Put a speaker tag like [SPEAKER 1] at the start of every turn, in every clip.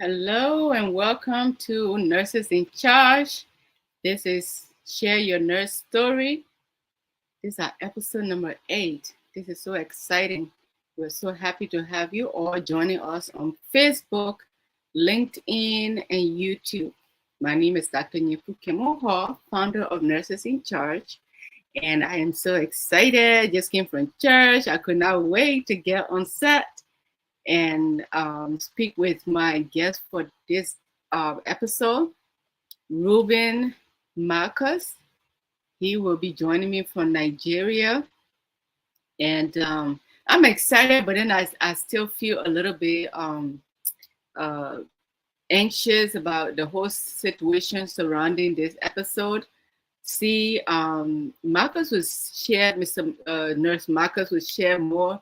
[SPEAKER 1] Hello and welcome to Nurses in Charge. This is Share Your Nurse Story. This is our episode number 8. This is so exciting. We're so happy to have you all joining us on Facebook, LinkedIn, and YouTube. My name is Dr. Nyepu Kemoho, founder of Nurses in Charge. And I am so excited. I just came from church. I could not wait to get on set and speak with my guest for this episode, Reuben Markus. He will be joining me from Nigeria. And I'm excited, but then I still feel a little bit anxious about the whole situation surrounding this episode. See, Markus will share, Nurse Markus will share more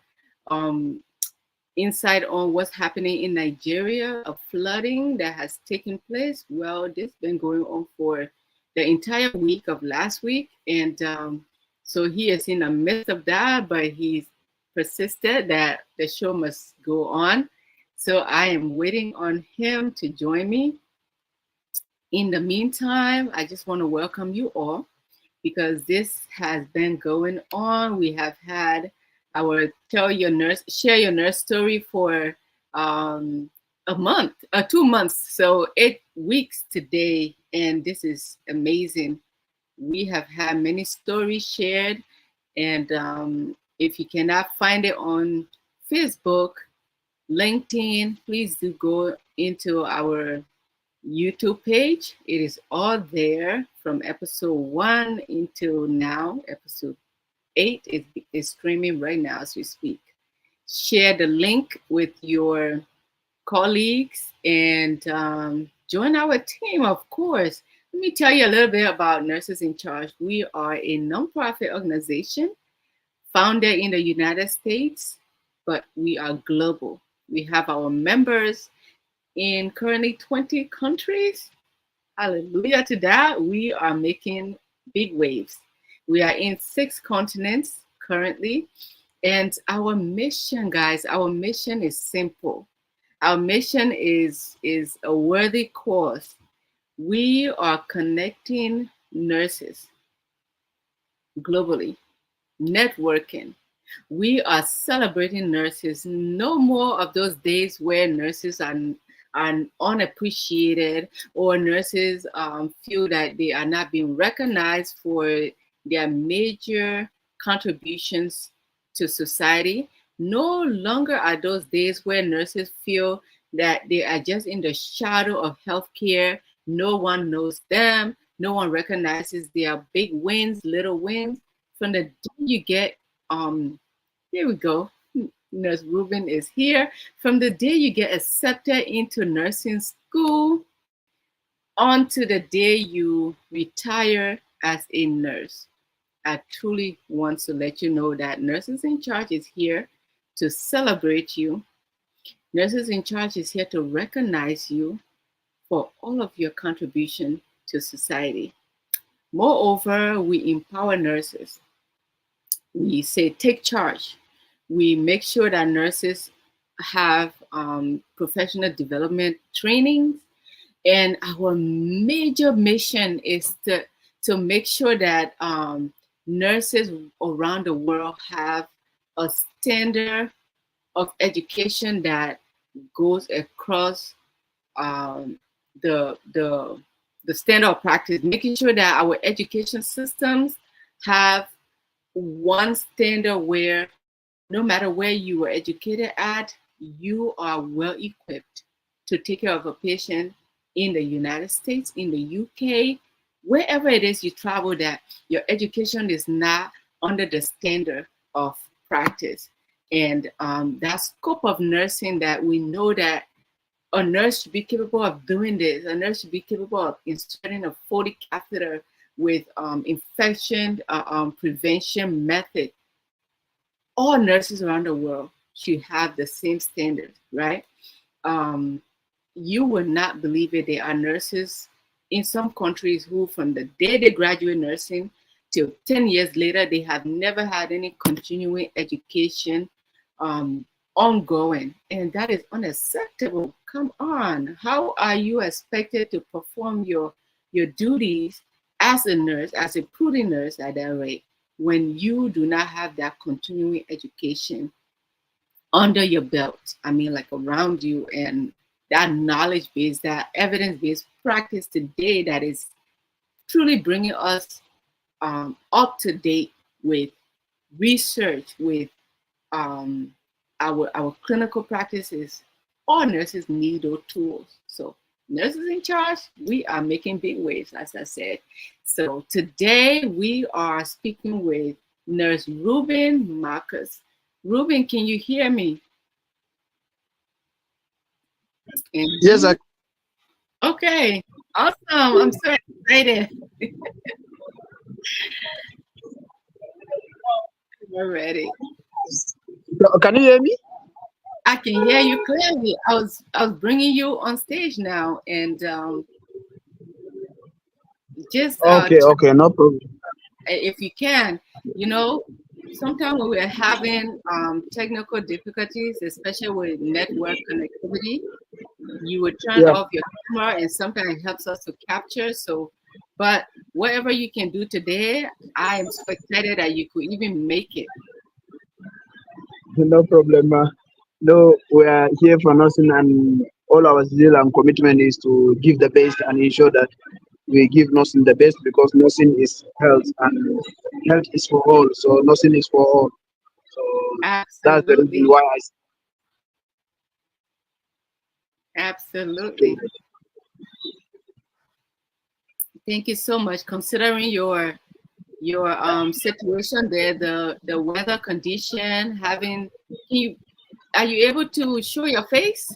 [SPEAKER 1] insight on what's happening in Nigeria, a flooding that has taken place. Well, this has been going on for the entire week of last week. And so he is in the midst of that, but he's persisted that the show must go on. So I am waiting on him to join me. In the meantime, I just want to welcome you all because this has been going on. We have had our share your nurse story for a month, 2 months, so 8 weeks today, and this is amazing. We have had many stories shared, and if you cannot find it on Facebook, LinkedIn, please do go into our YouTube page. It is all there from episode 1 until now, episode 8 is streaming right now as we speak. Share the link with your colleagues and join our team, of course. Let me tell you a little bit about Nurses in Charge. We are a nonprofit organization founded in the United States, but we are global. We have our members in currently 20 countries. Hallelujah to that. We are making big waves. We are in 6 continents currently. And our mission, guys, our mission is simple. Our mission is a worthy cause. We are connecting nurses globally, networking. We are celebrating nurses. No more of those days where nurses are unappreciated or nurses feel that they are not being recognized for their major contributions to society. No longer are those days where nurses feel that they are just in the shadow of healthcare. No one knows them. No one recognizes their big wins, little wins. From the day you get, here we go. Nurse Reuben is here. From the day you get accepted into nursing school, on to the day you retire as a nurse. I truly want to let you know that Nurses in Charge is here to celebrate you. Nurses in Charge is here to recognize you for all of your contribution to society. Moreover, we empower nurses. We say, take charge. We make sure that nurses have professional development trainings. And our major mission is to make sure that nurses around the world have a standard of education that goes across the standard of practice, making sure that our education systems have one standard where no matter where you were educated at, you are well equipped to take care of a patient in the United States, in the UK, wherever it is you travel, that your education is not under the standard of practice. And that scope of nursing, that we know that a nurse should be capable of doing this. A nurse should be capable of inserting a Foley catheter with infection prevention method. All nurses around the world should have the same standard, right? You will not believe it. There are nurses in some countries who, from the day they graduate nursing till 10 years later, they have never had any continuing education ongoing, and that is unacceptable. Come on, how are you expected to perform your duties as a nurse, as a prudent nurse at that rate, when you do not have that continuing education under your belt? I mean, like around you, and that knowledge base, that evidence based practice today that is truly bringing us up to date with research, with our clinical practices. All nurses need those tools. So nurses in charge, we are making big waves, as I said. So today we are speaking with Nurse Reuben Markus. Reuben, can you hear me?
[SPEAKER 2] Yes, I.
[SPEAKER 1] Okay, awesome. I'm so excited. We're ready.
[SPEAKER 2] Can you hear me?
[SPEAKER 1] I can hear you clearly. I was bringing you on stage now, and just
[SPEAKER 2] Okay, no problem.
[SPEAKER 1] if you can, sometimes when we're having technical difficulties, especially with network connectivity, you would turn off your camera, and sometimes it helps us to capture. So, but whatever you can do today, I am so excited that you could even make it.
[SPEAKER 2] No problem. No, we are here for nursing, and all our zeal and commitment is to give the best and ensure that we give nursing the best, because nursing is health, and health is for all. So nursing is for all. So that's the reason
[SPEAKER 1] Absolutely.
[SPEAKER 2] why
[SPEAKER 1] Absolutely. Thank you so much. Considering your situation there, the weather condition, are you able to show your face?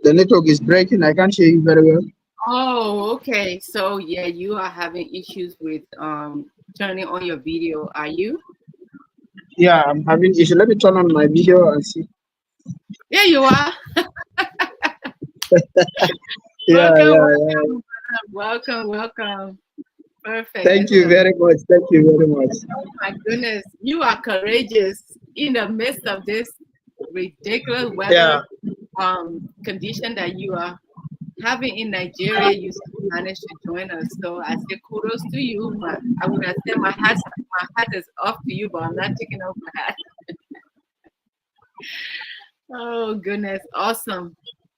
[SPEAKER 2] the network is breaking. I can't hear you very well.
[SPEAKER 1] Oh, okay. So yeah, you are having issues with turning on your video, are you?
[SPEAKER 2] Yeah, I'm having issue. Let me turn on my video and see.
[SPEAKER 1] There you are. Welcome. Perfect.
[SPEAKER 2] Thank you very much. Thank you very much.
[SPEAKER 1] Oh my goodness, you are courageous in the midst of this ridiculous weather condition that you are having in Nigeria. You still managed to join us, so I say kudos to you. But I would have said my hat is off to you, but I'm not taking off my hat. Oh goodness, awesome.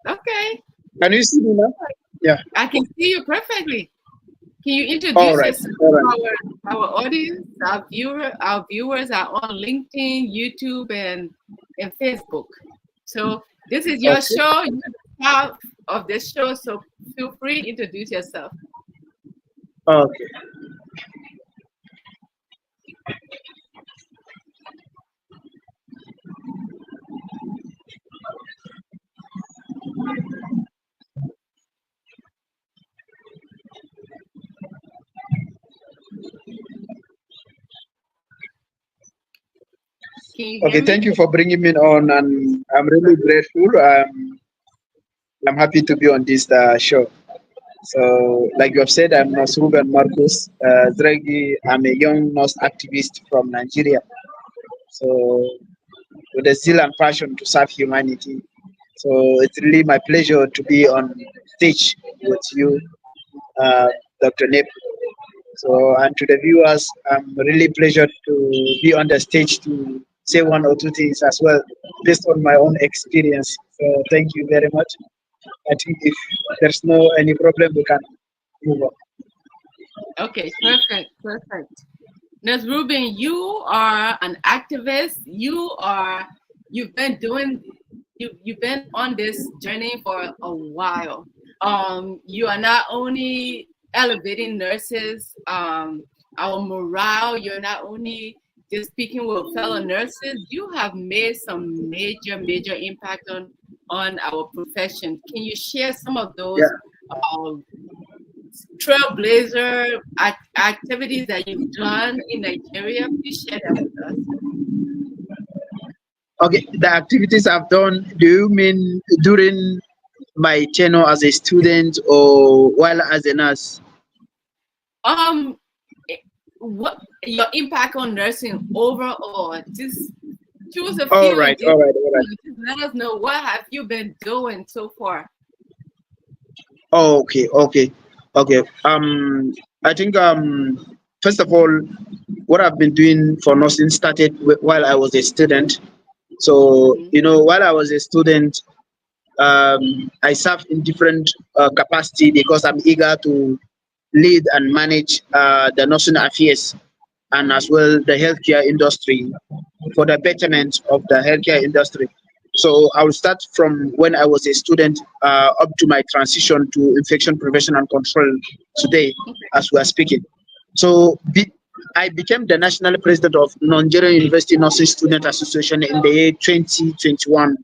[SPEAKER 1] Okay.
[SPEAKER 2] Can you see me now? Yeah.
[SPEAKER 1] I can see you perfectly. Can you introduce yourself to our audience? Our viewers are on LinkedIn, YouTube, and Facebook. So this is your show. You're the part of this show, so feel free to introduce yourself.
[SPEAKER 2] Okay. Okay, thank you for bringing me on, and I'm really grateful. I'm happy to be on this show. So, like you have said, I'm Nurse Reuben Markus Zirahgi. I'm a young nurse activist from Nigeria. So, with a zeal and passion to serve humanity. So, it's really my pleasure to be on stage with you, Dr. Nip. So, and to the viewers, I'm really pleased to be on the stage to say one or two things as well, based on my own experience. So, thank you very much. I think if there's no any problem, we can move on.
[SPEAKER 1] Okay, perfect. Nurse Reuben, you are an activist. You've been on this journey for a while. You are not only elevating nurses, our morale. You're not only just speaking with fellow nurses. You have made some major impact on our profession. Can you share some of those trailblazer activities that you've done in Nigeria? Please share that with us.
[SPEAKER 2] Okay, the activities I've done, do you mean during my tenure as a student or while as a nurse?
[SPEAKER 1] Um, eh, what your impact on nursing overall? Just choose a
[SPEAKER 2] All
[SPEAKER 1] few.
[SPEAKER 2] right, all right, all right.
[SPEAKER 1] Just let us know what have you been doing so far.
[SPEAKER 2] Oh, okay, okay, okay. I think first of all, what I've been doing for nursing started while I was a student. So
[SPEAKER 1] Mm-hmm.
[SPEAKER 2] while I was a student, I served in different capacity because I'm eager to lead and manage the nursing affairs and as
[SPEAKER 1] Mm-hmm.
[SPEAKER 2] well the healthcare industry for the betterment of the healthcare industry. So I will start from when I was a student up to my transition to infection prevention and control today, as we are speaking. So I became the national president of Nigerian University Nursing Student Association in the year 2021.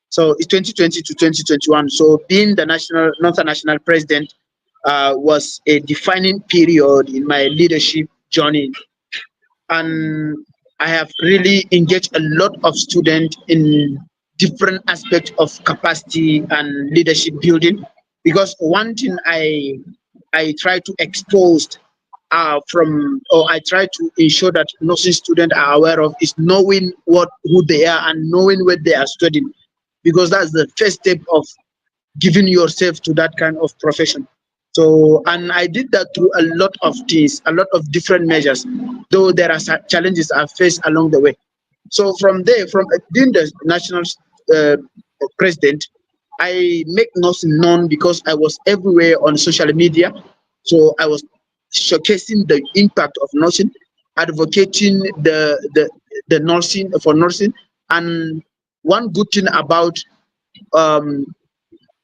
[SPEAKER 2] So it's 2020 to 2021. So being the national president was a defining period in my leadership journey, and I have really engaged a lot of students in different aspects of capacity and leadership building. Because one thing I try to expose or I try to ensure that nursing students are aware of is knowing who they are and knowing what they are studying, because that's the first step of giving yourself to that kind of profession. So, and I did that through a lot of things, a lot of different measures, though there are challenges I faced along the way. So from there, from being the national uh, president, I make nursing known because I was everywhere on social media. So I was showcasing the impact of nursing, advocating the nursing for nursing, and one good thing about um,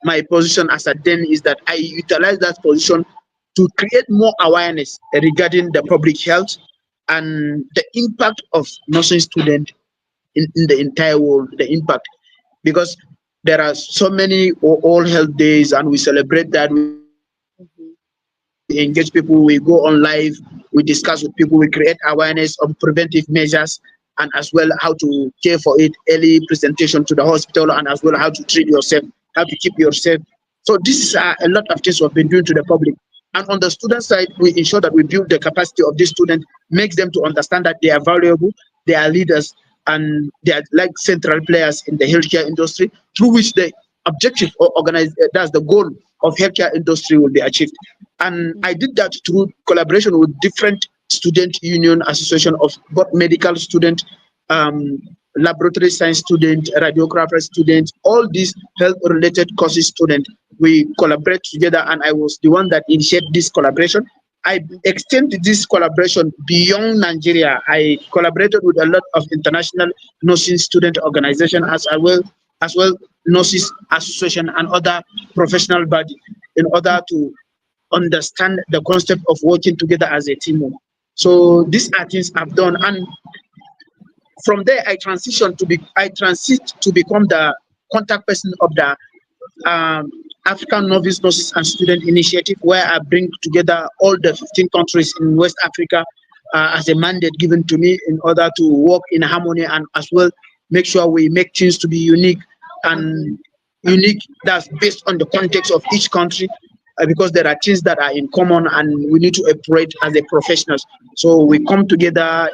[SPEAKER 2] my position as a den is that I utilize that position to create more awareness regarding the public health and the impact of nursing student in the entire world, the impact. Because there are so many all health days and we celebrate that, we engage people, we go on live, we discuss with people, we create awareness of preventive measures and as well how to care for it, early presentation to the hospital, and as well how to treat yourself, how to keep yourself. So this is a lot of things we've been doing to the public. And on the student side, we ensure that we build the capacity of these students, makes them to understand that they are valuable, they are leaders, and they are like central players in the healthcare industry, through which the objective or that's the goal of healthcare industry will be achieved. And I did that through collaboration with different student union association of both medical student, um, laboratory science student, radiographer student, all these health related courses student. We collaborate together, and I was the one that initiated this collaboration. I extended this collaboration beyond Nigeria. I collaborated with a lot of international nursing student organization, as well nurses association and other professional body, in order to understand the concept of working together as a team. So these are things I've done, and from there I transit to become the contact person of the um, African Novice Nurses and Student Initiative, where I bring together all the 15 countries in West Africa as a mandate given to me in order to work in harmony and as well make sure we make things to be unique, and unique that's based on the context of each country, because there are things that are in common and we need to operate as a professionals. So we come together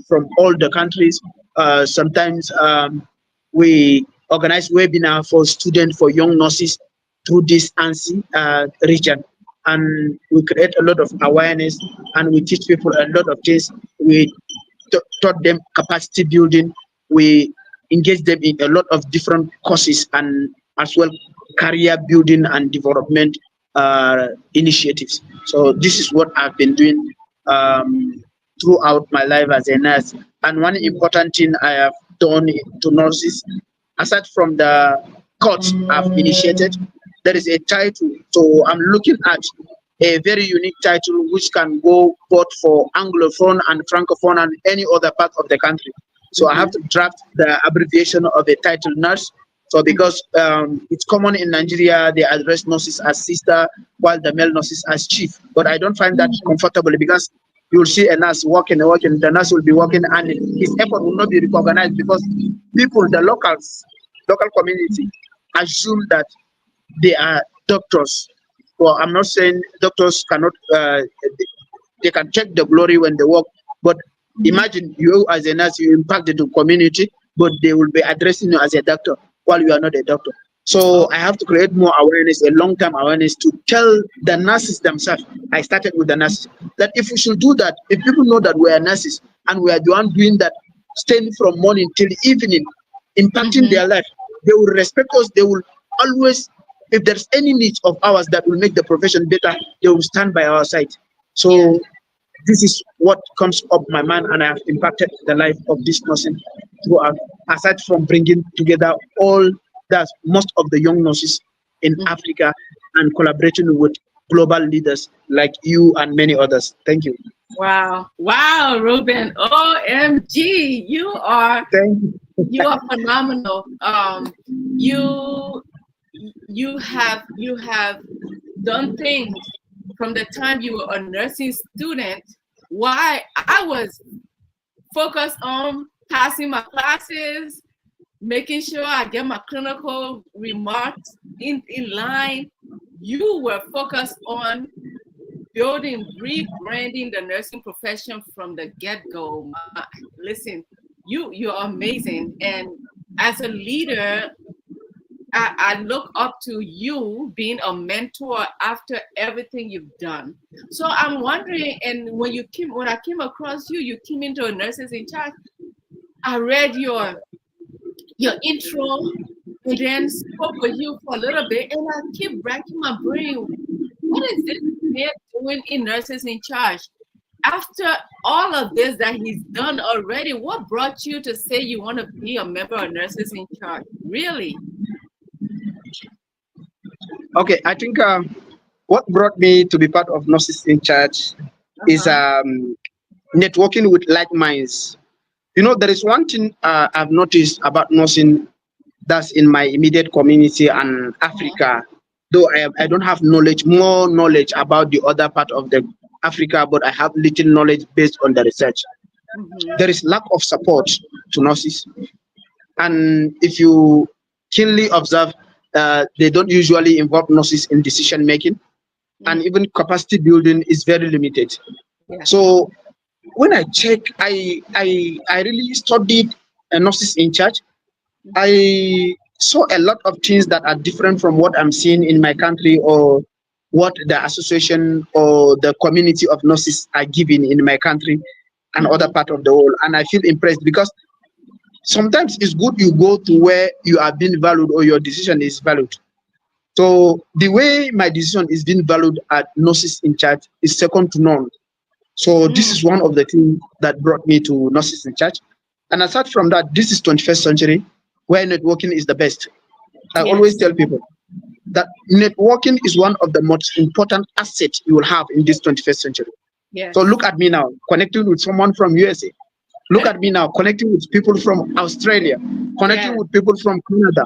[SPEAKER 2] from all the countries. Sometimes we organize webinar for students, for young nurses through this ANSI region. And we create a lot of awareness and we teach people a lot of things. We taught them capacity building. We engage them in a lot of different courses and as well career building and development initiatives. So this is what I've been doing throughout my life as a nurse. And one important thing I have done to nurses, aside from the course I've initiated, there is a title. So I'm looking at a very unique title which can go both for Anglophone and Francophone and any other part of the country. So I have to draft the abbreviation of the title nurse. So because it's common in Nigeria, they address nurses as sister, while the male nurses as chief. But I don't find that comfortable because You will see a nurse working, the nurse will be working, and his effort will not be recognized because people, the local community, assume that they are doctors. Well, I'm not saying doctors cannot, they can take the glory when they work, but imagine you as a nurse, you impact the community, but they will be addressing you as a doctor while you are not a doctor. So I have to create more awareness, a long-term awareness, to tell the nurses themselves. I started with the nurses that if we should do that, if people know that we are nurses and we are the one doing that, staying from morning till evening, impacting their life, they will respect us. They will always, if there's any need of ours that will make the profession better, they will stand by our side. So this is what comes up my mind, and I have impacted the life of this person throughout, aside from bringing together all that, most of the young nurses in Africa, and collaborating with global leaders like you and many others. Thank you.
[SPEAKER 1] Wow. Wow, Reuben. OMG. You are phenomenal. You have done things from the time you were a nursing student. Why I was focused on passing my classes, making sure I get my clinical remarks in line. You were focused on building, rebranding the nursing profession from the get-go. Listen, you're amazing. And as a leader, I look up to you being a mentor after everything you've done. So I'm wondering, and when I came across you, you came into a Nurses in Charge. I read your intro and then spoke with you for a little bit, and I keep racking my brain. What is this man doing in Nurses in Charge? After all of this that he's done already, what brought you to say you want to be a member of Nurses in Charge? Really?
[SPEAKER 2] Okay, I think what brought me to be part of Nurses in Charge is networking with like minds. You know, there is one thing I've noticed about nursing that's in my immediate community and Africa. Though I don't have more knowledge about the other part of the Africa, but I have little knowledge based on the research. There is lack of support to nurses, and if you keenly observe, they don't usually involve nurses in decision making, and even capacity building is very limited. So when I check, I really studied Nurses in Charge. I saw a lot of things that are different from what I'm seeing in my country, or what the association or the community of nurses are giving in my country and other part of the world. And I feel impressed because sometimes it's good you go to where you are being valued or your decision is valued. So the way my decision is being valued at Nurses in Charge is second to none. So this is one of the things that brought me to Nurses in Charge. And aside from that, this is 21st century where networking is the best. I always tell people that networking is one of the most important assets you will have in this 21st century. So look at me now, connecting with someone from USA. Look at me now, connecting with people from Australia, connecting with people from Canada,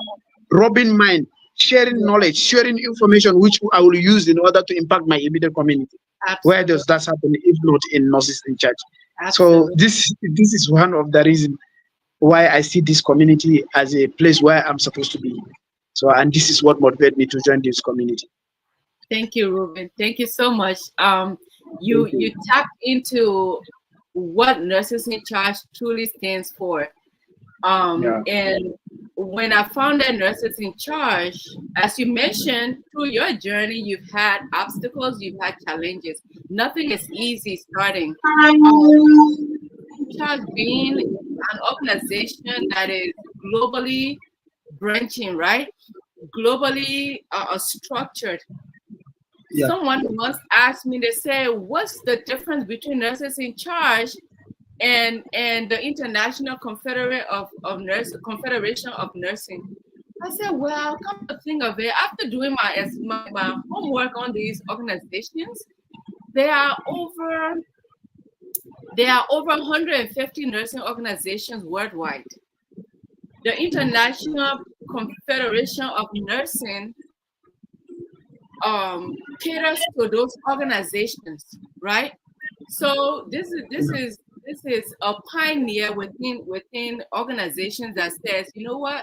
[SPEAKER 2] rubbing mind, sharing knowledge, sharing information which I will use in order to impact my immediate community. Where does that happen if not in Nurses in Charge? So this is one of the reasons why I see this community as a place where I'm supposed to be. So, and this is what motivated me to join this community.
[SPEAKER 1] Thank you, Reuben. Thank you so much. You tapped into what Nurses in Charge truly stands for. And when I found that Nurses in Charge, as you mentioned, through your journey, you've had obstacles, you've had challenges. Nothing is easy starting. Charge being an organization that is globally branching, right? Globally structured. Someone once asked me, they say, what's the difference between Nurses in Charge and the International Confederation of Nursing? I said, well, come to think of it, after doing my homework on these organizations, there are over 150 nursing organizations worldwide. The International Confederation of Nursing caters to those organizations, right? So this is a pioneer within organizations that says, you know what,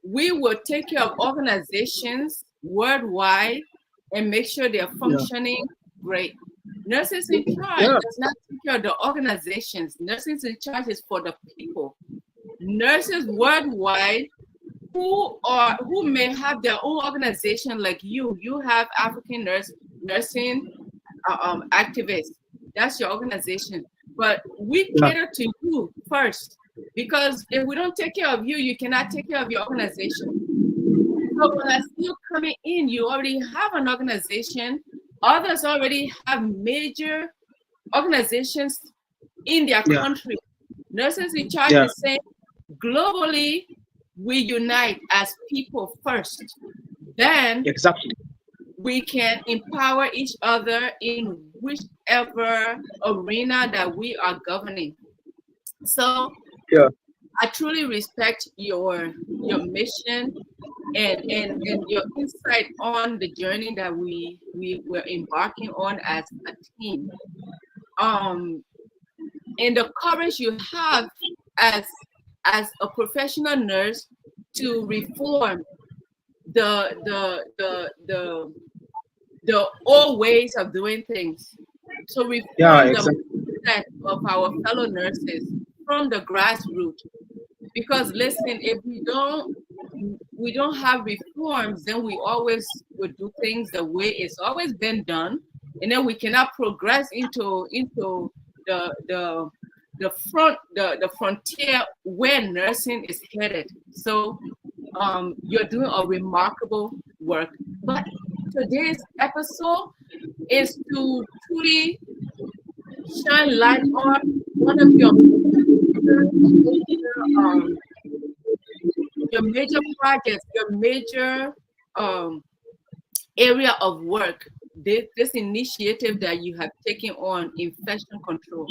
[SPEAKER 1] we will take care of organizations worldwide and make sure they're
[SPEAKER 2] Yeah.
[SPEAKER 1] functioning great. Nurses in charge
[SPEAKER 2] Yeah.
[SPEAKER 1] does not take care of the organizations. Nurses in charge is for the people. Nurses worldwide who may have their own organization like you have African nursing activists. That's your organization. But we
[SPEAKER 2] Yeah.
[SPEAKER 1] cater to you first, because if we don't take care of you, you cannot take care of your organization. So when I see you coming in, you already have an organization. Others already have major organizations in their
[SPEAKER 2] Yeah.
[SPEAKER 1] country. Nurses in charge
[SPEAKER 2] Yeah.
[SPEAKER 1] is saying, globally, we unite as people first. Then
[SPEAKER 2] Exactly.
[SPEAKER 1] we can empower each other in whichever arena that we are governing. So
[SPEAKER 2] Yeah.
[SPEAKER 1] I truly respect your mission and your insight on the journey that we were embarking on as a team. And the courage you have as a professional nurse to reform the old ways of doing things. So
[SPEAKER 2] Yeah.
[SPEAKER 1] reform the
[SPEAKER 2] Exactly.
[SPEAKER 1] mindset of our fellow nurses from the grassroots. Because listen, if we don't have reforms, then we always would do things the way it's always been done, and then we cannot progress into the frontier where nursing is headed. So you're doing a remarkable work. But today's episode is to truly shine light on one of um, your major projects, your major um, area of work, this initiative that you have taken on, infection control.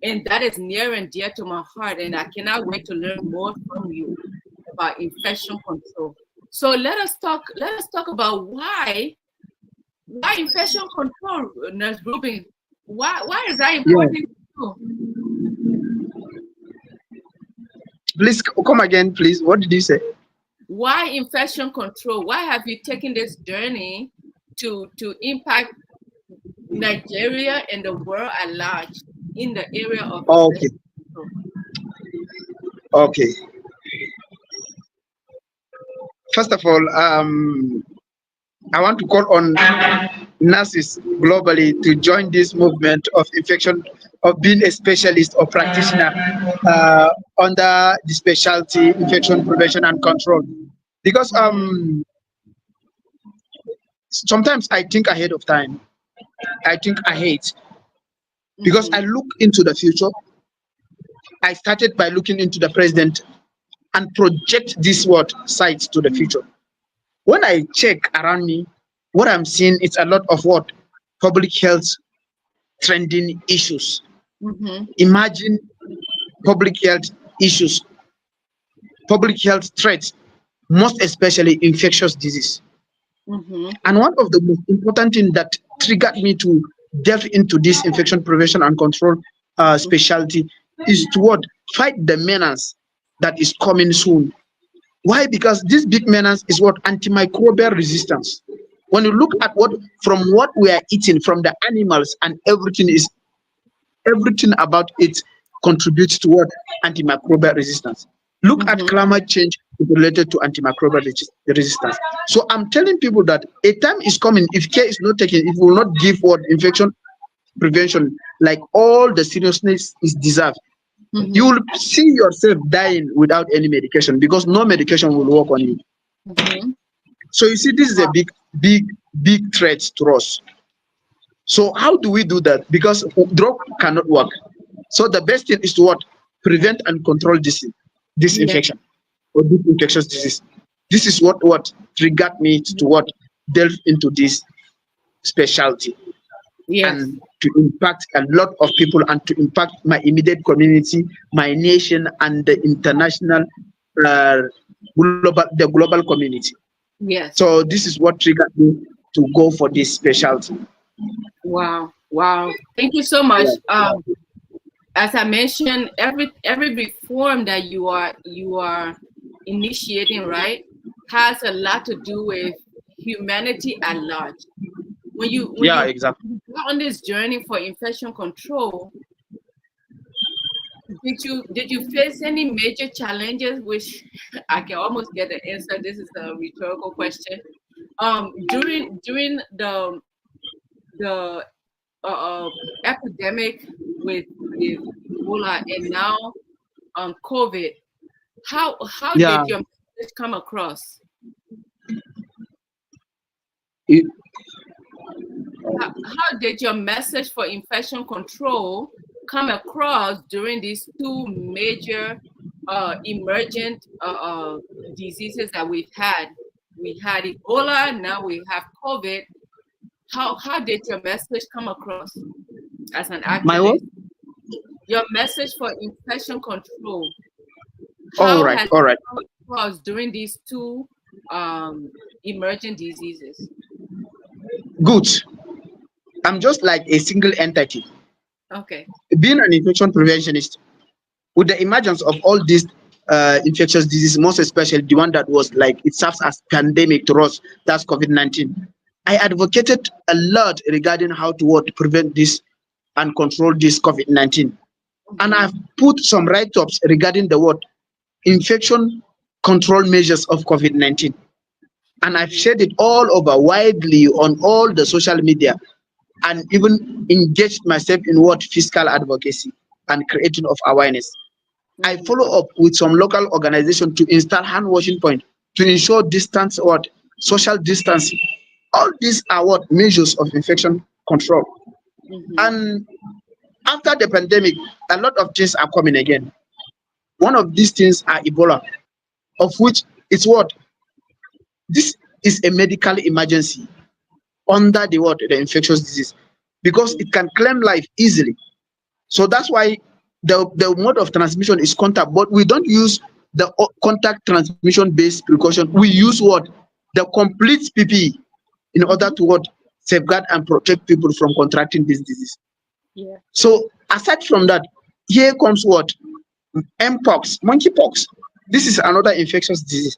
[SPEAKER 1] And that is near and dear to my heart, and I cannot wait to learn more from you about infection control. So let us talk about why infection control, Nurse Reuben. Why is that
[SPEAKER 2] Yeah.
[SPEAKER 1] important to you?
[SPEAKER 2] Please come again, please. What did you say?
[SPEAKER 1] Why infection control? Why have you taken this journey to impact Nigeria and the world at large in the area of
[SPEAKER 2] Okay.
[SPEAKER 1] infection control?
[SPEAKER 2] Okay. First of all, I want to call on nurses globally to join this movement of infection, of being a specialist or practitioner under the specialty infection prevention and control. Because sometimes I think ahead of time. I think ahead because I look into the future. I started by looking into the present and project this word sight to the future. When I check around me, what I'm seeing is a lot of what public health trending issues. Imagine public health issues, public health threats, most especially infectious disease. And one of the most important things that triggered me to delve into this infection prevention and control specialty is to what fight the menace that is coming soon. Why? Because this big menace is what antimicrobial resistance. When you look at what we are eating from the animals and everything about it contributes to what antimicrobial resistance. Look at climate change related to antimicrobial resistance. So I'm telling people that a time is coming if care is not taken, it will not give what infection prevention like all the seriousness is deserved. You will see yourself dying without any medication because no medication will work on you. So you see, this is a big threat to us. So how do we do that? Because drug cannot work. So the best thing is to what? Prevent and control this infection or this infectious disease. This is what triggered me to what delve into this specialty and to impact a lot of people and to impact my immediate community, my nation, and the international the global community.
[SPEAKER 1] Yes.
[SPEAKER 2] So this is what triggered me to go for this specialty.
[SPEAKER 1] Wow. Wow. Thank you so much.
[SPEAKER 2] Yeah.
[SPEAKER 1] As I mentioned, every reform that you are initiating, right, has a lot to do with humanity at large. When
[SPEAKER 2] Yeah,
[SPEAKER 1] you
[SPEAKER 2] exactly.
[SPEAKER 1] go on this journey for infection control, did you face any major challenges? Which I can almost get the answer. This is a rhetorical question. During the epidemic with Ebola and now COVID, how
[SPEAKER 2] Yeah.
[SPEAKER 1] did your message come across?
[SPEAKER 2] It-
[SPEAKER 1] How did your message for infection control come across during these two major emergent diseases that we've had? We had Ebola, now we have COVID. How did your message come across as an
[SPEAKER 2] my what?
[SPEAKER 1] activist? Your message for infection control,
[SPEAKER 2] All
[SPEAKER 1] how
[SPEAKER 2] right,
[SPEAKER 1] has
[SPEAKER 2] all right.
[SPEAKER 1] it come across during these two emergent diseases?
[SPEAKER 2] Good. I'm just like a single entity.
[SPEAKER 1] Okay.
[SPEAKER 2] Being an infection preventionist, with the emergence of all these infectious diseases, most especially the one that was like it serves as pandemic to us, that's COVID-19. I advocated a lot regarding how to what prevent this and control this COVID-19, and
[SPEAKER 1] Mm-hmm.
[SPEAKER 2] I've put some write-ups regarding the what infection control measures of COVID-19, and I've
[SPEAKER 1] Mm-hmm.
[SPEAKER 2] shared it all over widely on all the social media, and even engaged myself in what fiscal advocacy and creating of awareness. I
[SPEAKER 1] Mm-hmm.
[SPEAKER 2] follow up with some local organization to install hand washing point to ensure distance what social distancing. All these are what measures of infection control.
[SPEAKER 1] Mm-hmm.
[SPEAKER 2] And after the pandemic, a lot of things are coming again. One of these things are Ebola, of which it's what this is a medical emergency under the what the infectious disease because it can claim life easily. So that's why the mode of transmission is contact, but we don't use the contact transmission based precaution. We use what the complete PPE in order
[SPEAKER 1] Mm-hmm.
[SPEAKER 2] to what safeguard and protect people from contracting this disease.
[SPEAKER 1] Yeah.
[SPEAKER 2] So aside from that, here comes what mpox, monkeypox. This is another infectious disease.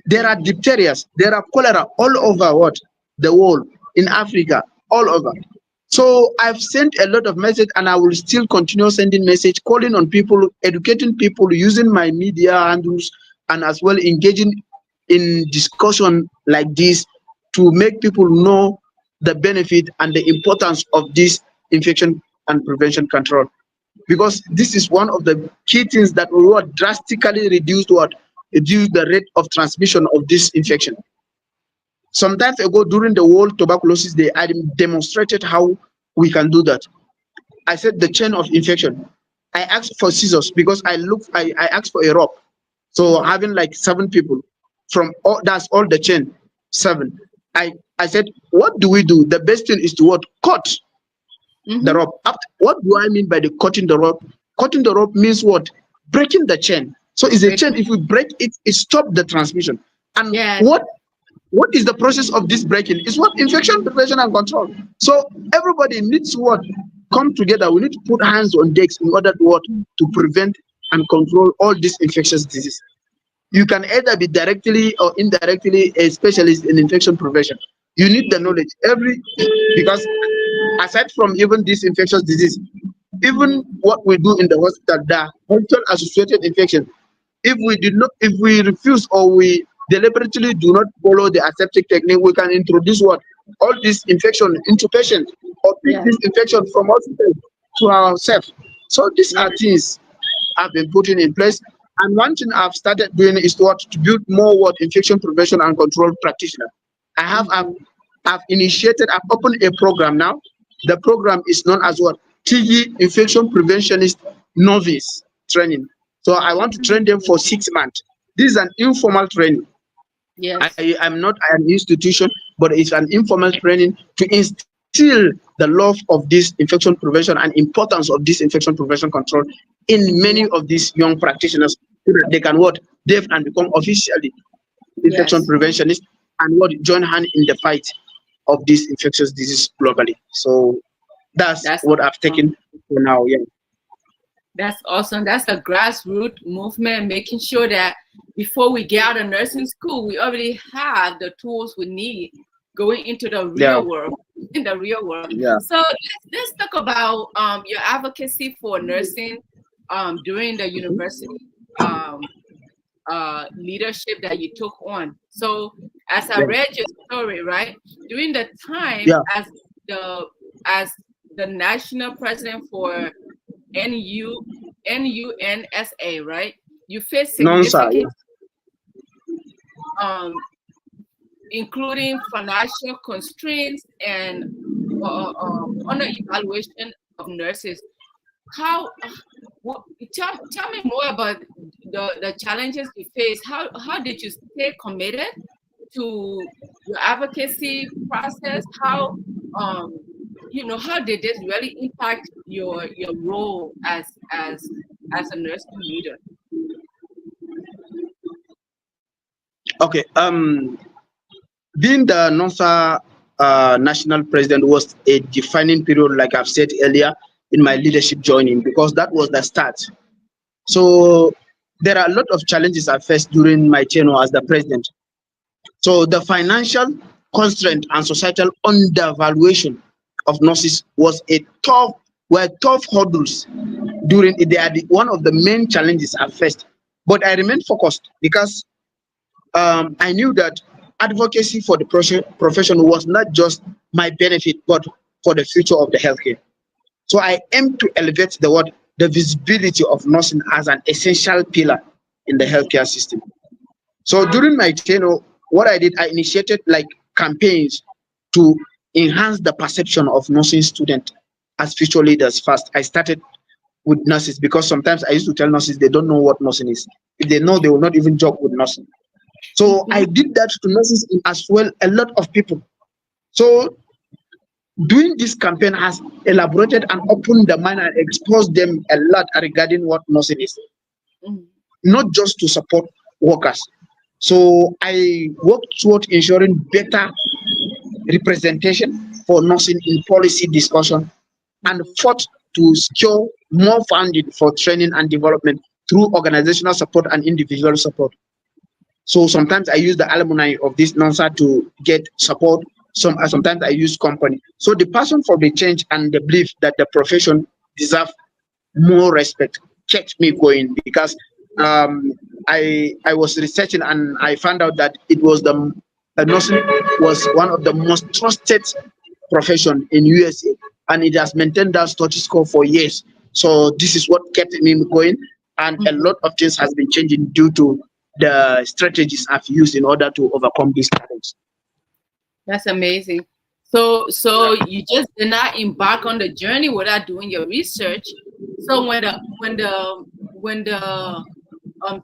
[SPEAKER 2] There are
[SPEAKER 1] Mm-hmm.
[SPEAKER 2] diphtherias, there are cholera all over what the world in Africa, all over. So I've sent a lot of message, and I will still continue sending message, calling on people, educating people, using my media handles, and as well engaging in discussion like this to make people know the benefit and the importance of this infection and prevention control, because this is one of the key things that will what drastically reduce the rate of transmission of this infection. Sometimes ago during the World Tuberculosis Day, I demonstrated how we can do that. I said the chain of infection. I asked for scissors because I asked for a rope. So
[SPEAKER 1] Mm-hmm.
[SPEAKER 2] having like 7 people from all that's all the chain, 7. I said, what do we do? The best thing is to what cut the
[SPEAKER 1] Mm-hmm.
[SPEAKER 2] rope. What do I mean by the cutting the rope? Cutting the rope means what? Breaking the chain. So it's a
[SPEAKER 1] Break.
[SPEAKER 2] chain. If we break it, it stops the transmission. And
[SPEAKER 1] Yes.
[SPEAKER 2] what is the process of this breaking? It's what infection prevention and control. So everybody needs to what come together. We need to put hands on decks in order to what to prevent and control all these infectious diseases. You can either be directly or indirectly a specialist in infection prevention. You need the knowledge every because aside from even this infectious disease, even
[SPEAKER 1] Mm-hmm.
[SPEAKER 2] what we do in the hospital, the hospital associated infection, if we refuse or we deliberately do not follow the aseptic technique, we can introduce what all this infection into patient or pick
[SPEAKER 1] Yes.
[SPEAKER 2] this infection from hospital to ourselves. So these
[SPEAKER 1] Yes.
[SPEAKER 2] are things I've been putting in place. And one thing I've started doing is to build more what infection prevention and control practitioner. I have
[SPEAKER 1] Mm-hmm.
[SPEAKER 2] I've opened a program now. The program is known as what TG Infection Preventionist Novice Training. So I want to train them for 6 months. This is an informal training.
[SPEAKER 1] Yes.
[SPEAKER 2] I'm not an institution, but it's an informal training to instill the love of this infection prevention and importance of this infection prevention control in many
[SPEAKER 1] Yeah.
[SPEAKER 2] of these young practitioners so that they can what dev and become officially infection
[SPEAKER 1] Yes.
[SPEAKER 2] preventionists and what join hand in the fight of this infectious disease globally. So That's
[SPEAKER 1] That's
[SPEAKER 2] what I've
[SPEAKER 1] awesome.
[SPEAKER 2] taken for now. Yeah.
[SPEAKER 1] That's awesome. That's a grassroots movement, making sure that before we get out of nursing school, we already have the tools we need going into the
[SPEAKER 2] Yeah.
[SPEAKER 1] real world. In the real world.
[SPEAKER 2] Yeah.
[SPEAKER 1] So let's talk about your advocacy for nursing during the university um, leadership that you took on. So as I
[SPEAKER 2] Yeah.
[SPEAKER 1] read your story, right, during the time
[SPEAKER 2] Yeah.
[SPEAKER 1] the as the national president for NUNSA, right? You face
[SPEAKER 2] NUNSA.
[SPEAKER 1] significant,
[SPEAKER 2] Yeah.
[SPEAKER 1] um, including financial constraints and under evaluation of nurses. How? What, tell me more about the challenges you face. How did you stay committed to your advocacy process? How how did this really impact your role as a nursing leader?
[SPEAKER 2] Okay. Being the NUNSA national president was a defining period, like I've said earlier, in my leadership joining, because that was the start. So there are a lot of challenges I faced during my tenure as the president. So the financial constraint and societal undervaluation of nurses was were tough hurdles during they are one of the main challenges I faced. But I remained focused because I knew that advocacy for the profession was not just my benefit, but for the future of the healthcare. So I aim to elevate the visibility of nursing as an essential pillar in the healthcare system. So during my tenure, what I did, I initiated like campaigns to enhance the perception of nursing students as future leaders. First, I started with nurses because sometimes I used to tell nurses they don't know what nursing is. If they know, they will not even job with nursing. So I did that to nurses as well, a lot of people. So doing this campaign has elaborated and opened the mind and exposed them a lot regarding what nursing is,
[SPEAKER 1] Mhm.
[SPEAKER 2] not just to support workers. So I worked toward ensuring better representation for nursing in policy discussion and
[SPEAKER 1] Mhm.
[SPEAKER 2] fought to secure more funding for training and development through organizational support and individual support. So sometimes I use the alumni of this NUNSA to get support. Sometimes I use company. So the passion for the change and the belief that the profession deserves more respect kept me going because um, I was researching and I found out that it was nursing was one of the most trusted profession in USA, and it has maintained that status quo for years. So this is what kept me going, and a
[SPEAKER 1] Mhm.
[SPEAKER 2] lot of things has been changing due to the strategies I've used in order to overcome this challenge.
[SPEAKER 1] That's amazing. So you just did not embark on the journey without doing your research. So when the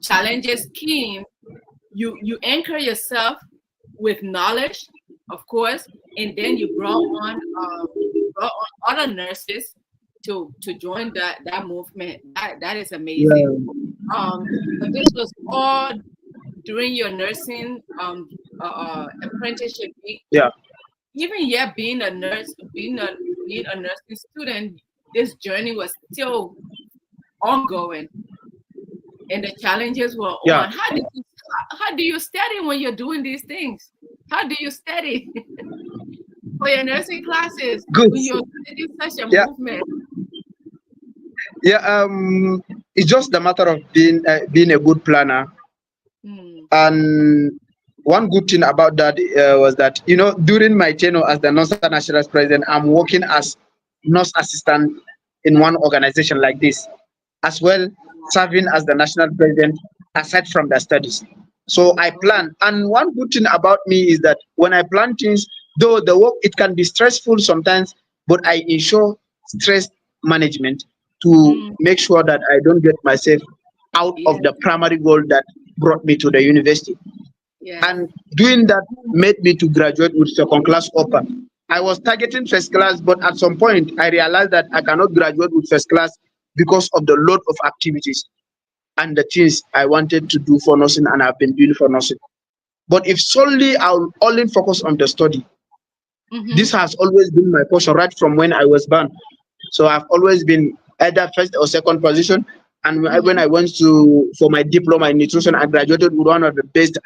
[SPEAKER 1] challenges came, you anchor yourself with knowledge, of course, and then you brought on other nurses to join that movement. That is amazing.
[SPEAKER 2] Yeah,
[SPEAKER 1] But this was all during your nursing apprenticeship.
[SPEAKER 2] yeah,
[SPEAKER 1] Even yet being a nurse, being a nursing student, this journey was still ongoing, and the challenges were
[SPEAKER 2] yeah.
[SPEAKER 1] on. How do you study when you're doing these things? How do you study for your nursing classes
[SPEAKER 2] Good.
[SPEAKER 1] when you're leading such a
[SPEAKER 2] Yeah,
[SPEAKER 1] movement?
[SPEAKER 2] yeah. It's just a matter of being a good planner.
[SPEAKER 1] Hmm.
[SPEAKER 2] And one good thing about that was that during my tenure as the NUNSA national president, I'm working as nurse assistant in one organization like this, as well serving as the national president aside from the studies. So I plan, and one good thing about me is that when I plan things, though the work it can be stressful sometimes, but I ensure stress management to
[SPEAKER 1] Mm,
[SPEAKER 2] make sure that I don't get myself out of
[SPEAKER 1] yes,
[SPEAKER 2] the primary goal that brought me to the university.
[SPEAKER 1] yes.
[SPEAKER 2] And doing that made me to graduate with second class upper. I was targeting first class, but at some point I realized that I cannot graduate with first class because of the load of activities and the things I wanted to do for nursing and I've been doing for nursing. But if solely I'll only focus on the study,
[SPEAKER 1] Mm-hmm.
[SPEAKER 2] This has always been my portion right from when I was born. So I've always been either first or second position. And when
[SPEAKER 1] Mm-hmm.
[SPEAKER 2] I went to for my diploma in nutrition, I graduated with one of the best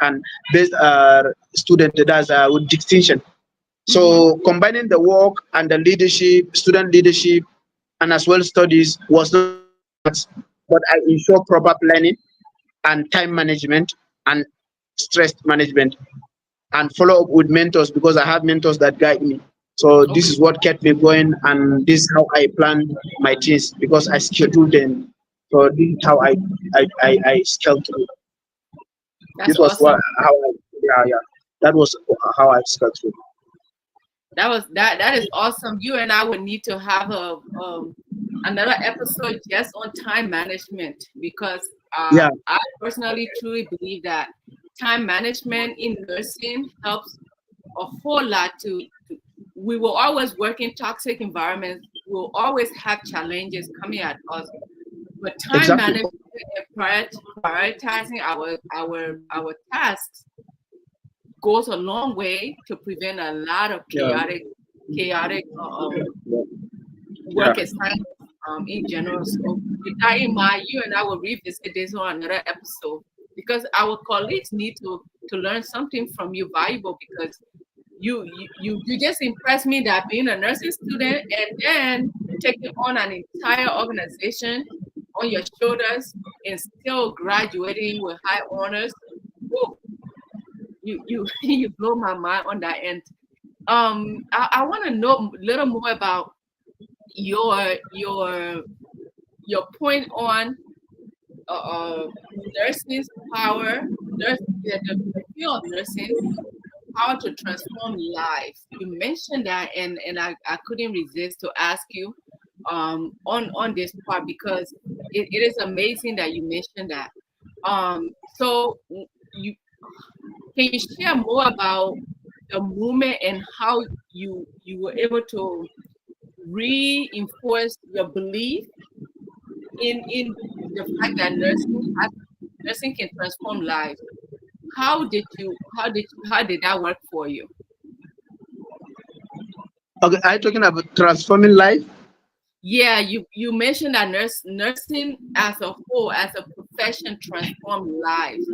[SPEAKER 2] student that's with distinction.
[SPEAKER 1] Mm-hmm.
[SPEAKER 2] So combining the work and the leadership, student leadership, and as well studies was not easy task, but I ensure proper planning and time management and stress management and follow up with mentors because I have mentors that guide me. So this is
[SPEAKER 1] Okay.
[SPEAKER 2] what kept me going, and this is how I plan my things because I schedule them. So this is how I schedule.
[SPEAKER 1] That's
[SPEAKER 2] This was what
[SPEAKER 1] awesome.
[SPEAKER 2] how I yeah. That was how I scheduled.
[SPEAKER 1] That is awesome. You and I would need to have a another episode just on time management because
[SPEAKER 2] Yeah,
[SPEAKER 1] I personally truly believe that time management in nursing helps a whole lot to we will always work in toxic environments. We'll always have challenges coming at us. But time
[SPEAKER 2] exactly.
[SPEAKER 1] management and prioritizing our tasks goes a long way to prevent a lot of
[SPEAKER 2] Yeah,
[SPEAKER 1] chaotic
[SPEAKER 2] yeah, yeah.
[SPEAKER 1] work assignments in general. So with that in mind, you and I will revisit this on another episode because our colleagues need to learn something from you valuable because you just impressed me that being a nursing student and then taking on an entire organization on your shoulders and still graduating with high honors. Whew, you you blow my mind on that end. I want to know a little more about your your your point on nursing's power, the field of nursing power to transform lives. You mentioned that, and I couldn't resist to ask you on this part because it is amazing that you mentioned that. So you can you share more about the movement and how you were able to reinforce your belief in the fact that nursing can transform lives. How did that work for you?
[SPEAKER 2] Okay, are you talking about transforming life?
[SPEAKER 1] Yeah, you mentioned that nursing as a whole, as a profession, transform lives.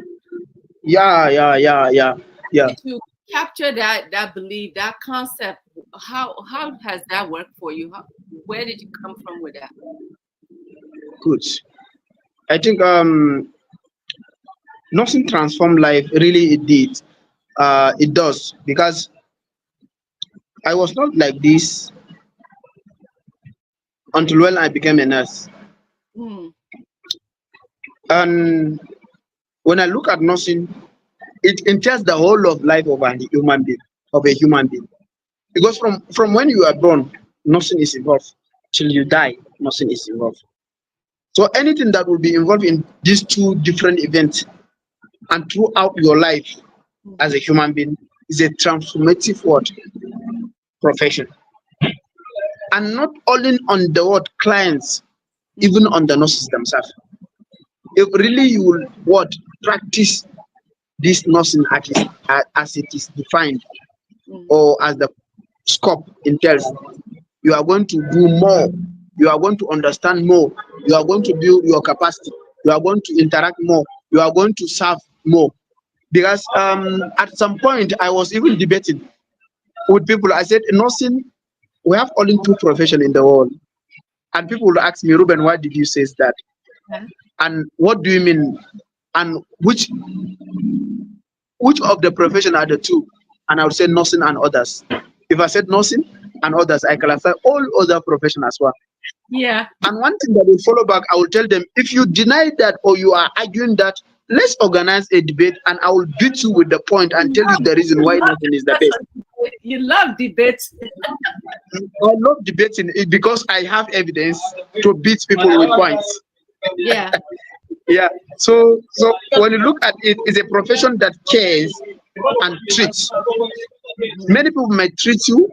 [SPEAKER 2] Yeah. Yeah.
[SPEAKER 1] Did you capture that belief, that concept? How has that worked for you? Where did you come from with that?
[SPEAKER 2] Good. I think nothing transform life. Really, it did. It does because I was not like this until when I became a nurse.
[SPEAKER 1] Mm,
[SPEAKER 2] And when I look at nursing, it entails the whole of life of a human being, Because from when you are born, nothing is involved. Till you die, nothing is involved. So anything that will be involved in these two different events and throughout your life as a
[SPEAKER 1] mhm,
[SPEAKER 2] human being is a transformative word profession. And not only on the word clients, even
[SPEAKER 1] mhm,
[SPEAKER 2] on the nurses themselves. If really you will what practice this nursing as it is defined
[SPEAKER 1] mhm,
[SPEAKER 2] or as the scope entails, you are going to do more. You are going to understand more. You are going to build your capacity. You are going to interact more. You are going to serve more. Because at some point I was even debating with people. I said, nursing, we have only two professions in the world. And people will ask me, Ruben, why did you say that?
[SPEAKER 1] yeah,
[SPEAKER 2] And what do you mean? And which of the profession are the two? And I would say nursing and others. If I said nursing and others, I classify all other professions as well.
[SPEAKER 1] yeah.
[SPEAKER 2] And one thing that will follow back, I will tell them, if you deny that or you are arguing that, let's organize a debate and I will beat you with the point and tell you the reason why nothing is the best.
[SPEAKER 1] You love debates.
[SPEAKER 2] I love debating it because I have evidence to beat people with points.
[SPEAKER 1] Yeah.
[SPEAKER 2] Yeah. So when you look at it, it's a profession that cares and treats.
[SPEAKER 1] Mhm,
[SPEAKER 2] Many people might treat you,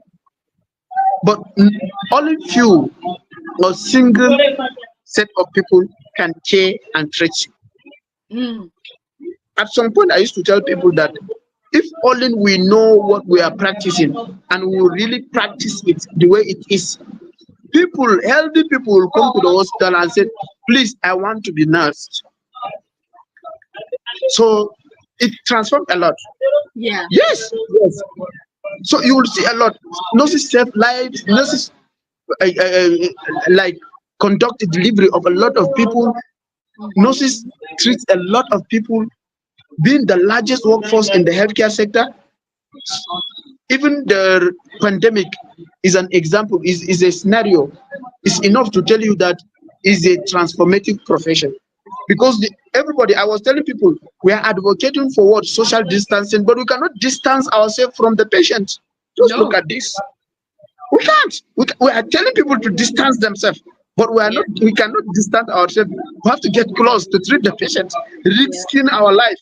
[SPEAKER 2] but only few or single set of people can care and treat you.
[SPEAKER 1] mm,
[SPEAKER 2] At some point, I used to tell people that If only we know what we are practicing and we really practice it the way it is, people, healthy people will come to the hospital and say, please, I want to be nursed. So it transformed a lot.
[SPEAKER 1] Yeah.
[SPEAKER 2] Yes, yes. So you will see a lot. Nurses save lives. Nurses like conduct the delivery of a lot of people. Nurses treat a lot of people. Being the largest workforce in the healthcare sector, even the pandemic is an example. Is a scenario. It's enough to tell you that is a transformative profession. Because everybody, I was telling people, we are advocating for what social distancing, but we cannot distance ourselves from the patient. Just look at this. We can't. We are telling people to distance themselves, but we are
[SPEAKER 1] Yeah.
[SPEAKER 2] not. We cannot distance ourselves. We have to get close to treat the patient,
[SPEAKER 1] Yeah.
[SPEAKER 2] risking our life.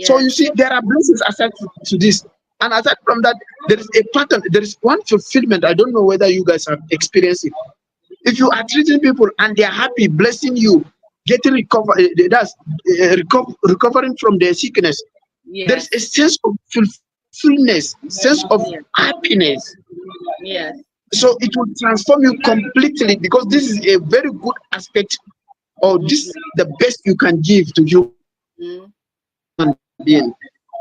[SPEAKER 2] So
[SPEAKER 1] Yes.
[SPEAKER 2] you see, there are blessings aside to this, and aside from that, there is a pattern. There is one fulfillment. I don't know whether you guys have experienced it. If you are treating people and they are happy, blessing you, getting recovering from their sickness, there is
[SPEAKER 1] Yes.
[SPEAKER 2] a sense of fulfillment, sense of
[SPEAKER 1] Yes.
[SPEAKER 2] happiness.
[SPEAKER 1] Yes.
[SPEAKER 2] So it will transform you completely, because this is a very good aspect, or this
[SPEAKER 1] Mhm.
[SPEAKER 2] the best you can give to human
[SPEAKER 1] Mhm.
[SPEAKER 2] being,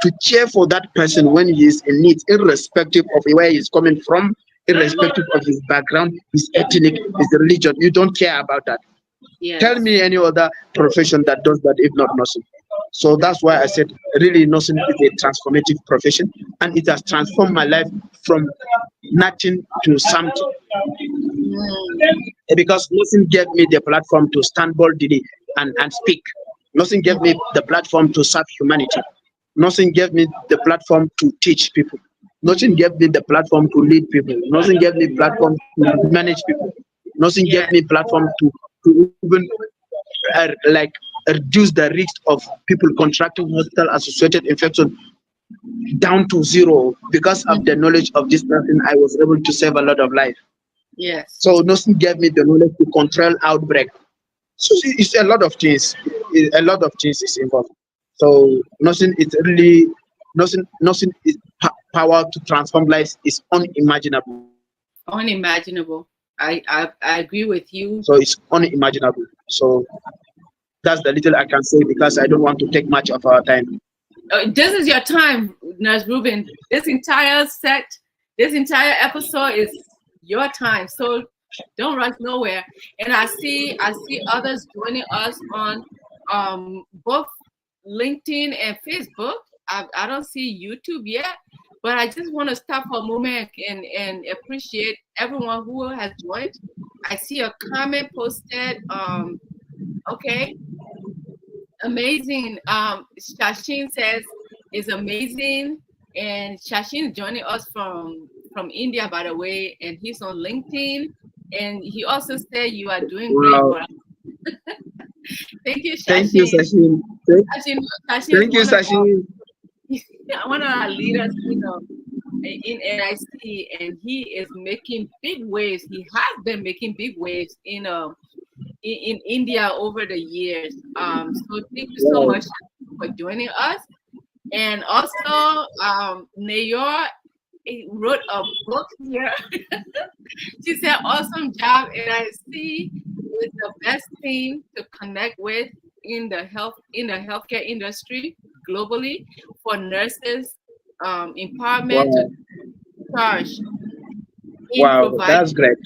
[SPEAKER 2] to cheer for that person when he is in need, irrespective of where he's coming from, irrespective of his background, his ethnic, his religion. You don't care about that. Tell
[SPEAKER 1] Yes.
[SPEAKER 2] me any other profession that does that if not nursing. So that's why I said really nursing is a transformative profession, and it has transformed my life from nothing to something.
[SPEAKER 1] Mm.
[SPEAKER 2] Because nothing gave me the platform to stand boldly and speak. Nothing gave me the platform to serve humanity. Nothing gave me the platform to teach people. Nothing
[SPEAKER 1] Mhm.
[SPEAKER 2] gave me the platform to lead people. Nothing gave me platform to manage people. Nothing gave
[SPEAKER 1] Yes.
[SPEAKER 2] me platform to even like reduce the risk of people contracting hospital associated infection down to zero. Because of the
[SPEAKER 1] Mhm.
[SPEAKER 2] knowledge of this person, I was able to save a lot of life.
[SPEAKER 1] Yes.
[SPEAKER 2] So nothing gave me the knowledge to control outbreak. So it's a lot of things. A lot of things is involved. So nothing is really nothing is power to transform lives is unimaginable.
[SPEAKER 1] Unimaginable. I agree with you.
[SPEAKER 2] So it's unimaginable. So that's the little I can say, because I don't want to take much of our time.
[SPEAKER 1] This is your time, Nurse Ruben. This entire episode is your time. So don't rush nowhere. And I see others joining us on both LinkedIn and Facebook. I don't see YouTube yet, but I just want to stop for a moment and appreciate everyone who has joined. I see a comment posted. Okay, amazing. Shashin says it's amazing, and Shashin is joining us from India, by the way, and he's on LinkedIn. And he also said you are doing great
[SPEAKER 2] Wow.
[SPEAKER 1] work. Thank you,
[SPEAKER 2] Thank you,
[SPEAKER 1] Shashin.
[SPEAKER 2] Sachin.
[SPEAKER 1] Shashin is
[SPEAKER 2] Thank you,
[SPEAKER 1] one of
[SPEAKER 2] Sachin.
[SPEAKER 1] one of our leaders, in NIC, and he is making big waves. He has been making big waves in India over the years. So thank you so
[SPEAKER 2] Wow.
[SPEAKER 1] much for joining us. And also, Nayor wrote a book here. She said, "Awesome job, NIC is the best team to connect with in the healthcare industry globally for nurses, empowerment to
[SPEAKER 2] Wow.
[SPEAKER 1] charge in
[SPEAKER 2] Wow.
[SPEAKER 1] providing
[SPEAKER 2] That's great.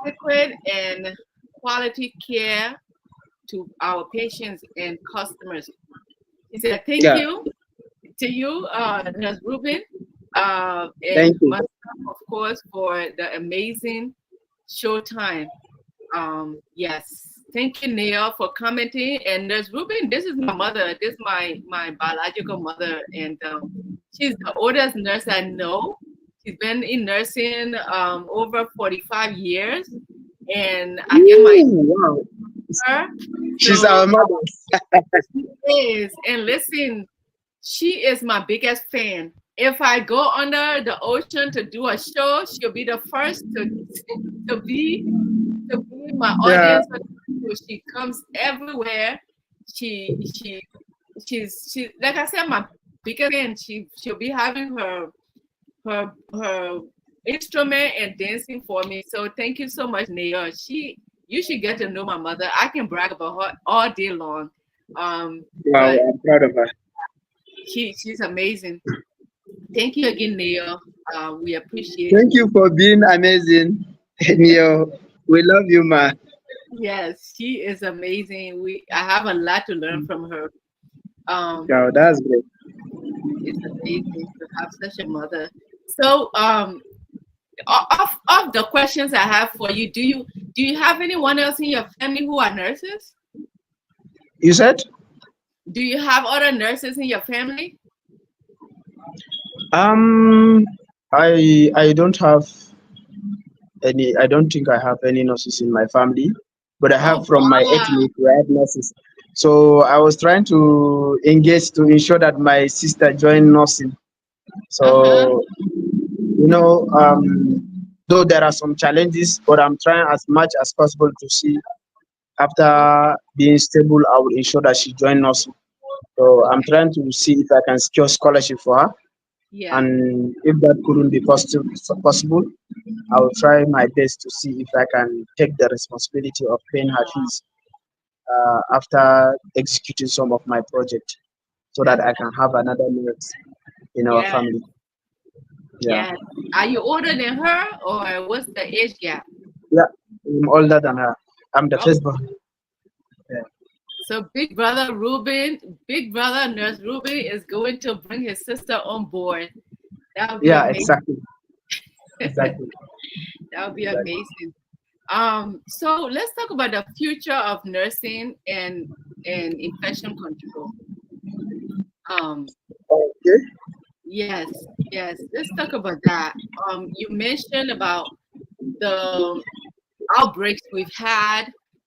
[SPEAKER 1] adequate and quality care to our patients and customers." He said, "Thank
[SPEAKER 2] Yeah.
[SPEAKER 1] you to you, Nurse Ruben, and
[SPEAKER 2] Thank you.
[SPEAKER 1] myself, of course, for the amazing showtime." Yes, thank you, Neil, for commenting. And Nurse Ruben, this is my mother. This is my biological mother, and she's the oldest nurse I know. She's been in nursing over 45 years, and I get my
[SPEAKER 2] Ooh, wow.
[SPEAKER 1] her.
[SPEAKER 2] She's
[SPEAKER 1] So
[SPEAKER 2] our mother.
[SPEAKER 1] she is, and listen, she is my biggest fan. If I go under the ocean to do a show, she'll be the first to be to be my
[SPEAKER 2] Yeah.
[SPEAKER 1] audience. So she comes everywhere. She like I said, my biggest fan. because again, she'll be having her instrument and dancing for me. So thank you so much, Naya. You should get to know my mother. I can brag about her all day long.
[SPEAKER 2] Wow,
[SPEAKER 1] But
[SPEAKER 2] I'm proud of her.
[SPEAKER 1] she's amazing. Thank you again, Naya. We appreciate
[SPEAKER 2] Thank
[SPEAKER 1] you.
[SPEAKER 2] you for being amazing. Neo, we love you, ma.
[SPEAKER 1] Yes, she is amazing. I have a lot to learn from her. Um,
[SPEAKER 2] Wow, that's great.
[SPEAKER 1] it's amazing to have such a mother. So, of the questions I have for you, do you have anyone else in your family who are nurses?
[SPEAKER 2] You said?
[SPEAKER 1] Do you have other nurses in your family?
[SPEAKER 2] Um, I don't have any. I don't think I have any nurses in my family, but I have
[SPEAKER 1] Oh,
[SPEAKER 2] from my
[SPEAKER 1] wow.
[SPEAKER 2] ethnic. We have nurses. So I was trying to engage to ensure that my sister joined nursing.
[SPEAKER 1] Uh-huh.
[SPEAKER 2] So though there are some challenges, but I'm trying as much as possible to see after
[SPEAKER 1] Okay.
[SPEAKER 2] being stable, I will ensure that she join nursing. So I'm
[SPEAKER 1] Okay.
[SPEAKER 2] trying to see if I can secure scholarship for her.
[SPEAKER 1] Yeah.
[SPEAKER 2] And if that couldn't be possible, I will try my best to see if I can take the responsibility of paying her fees after executing some of my project, so that
[SPEAKER 1] That's
[SPEAKER 2] I can have another nurse in our
[SPEAKER 1] yeah.
[SPEAKER 2] family. Yeah,
[SPEAKER 1] Yeah. Are you older than her, or what's the age gap?
[SPEAKER 2] yeah. I'm older than her. I'm the
[SPEAKER 1] Oh,
[SPEAKER 2] firstborn. Yeah,
[SPEAKER 1] so Big Brother Nurse Ruben is going to bring his sister on board. That would be
[SPEAKER 2] yeah,
[SPEAKER 1] amazing.
[SPEAKER 2] exactly, exactly,
[SPEAKER 1] That would be
[SPEAKER 2] exactly.
[SPEAKER 1] amazing. So let's talk about the future of nursing and infection control. Um,
[SPEAKER 2] Okay.
[SPEAKER 1] yes, yes. Let's talk about that. You mentioned about the outbreaks we've had,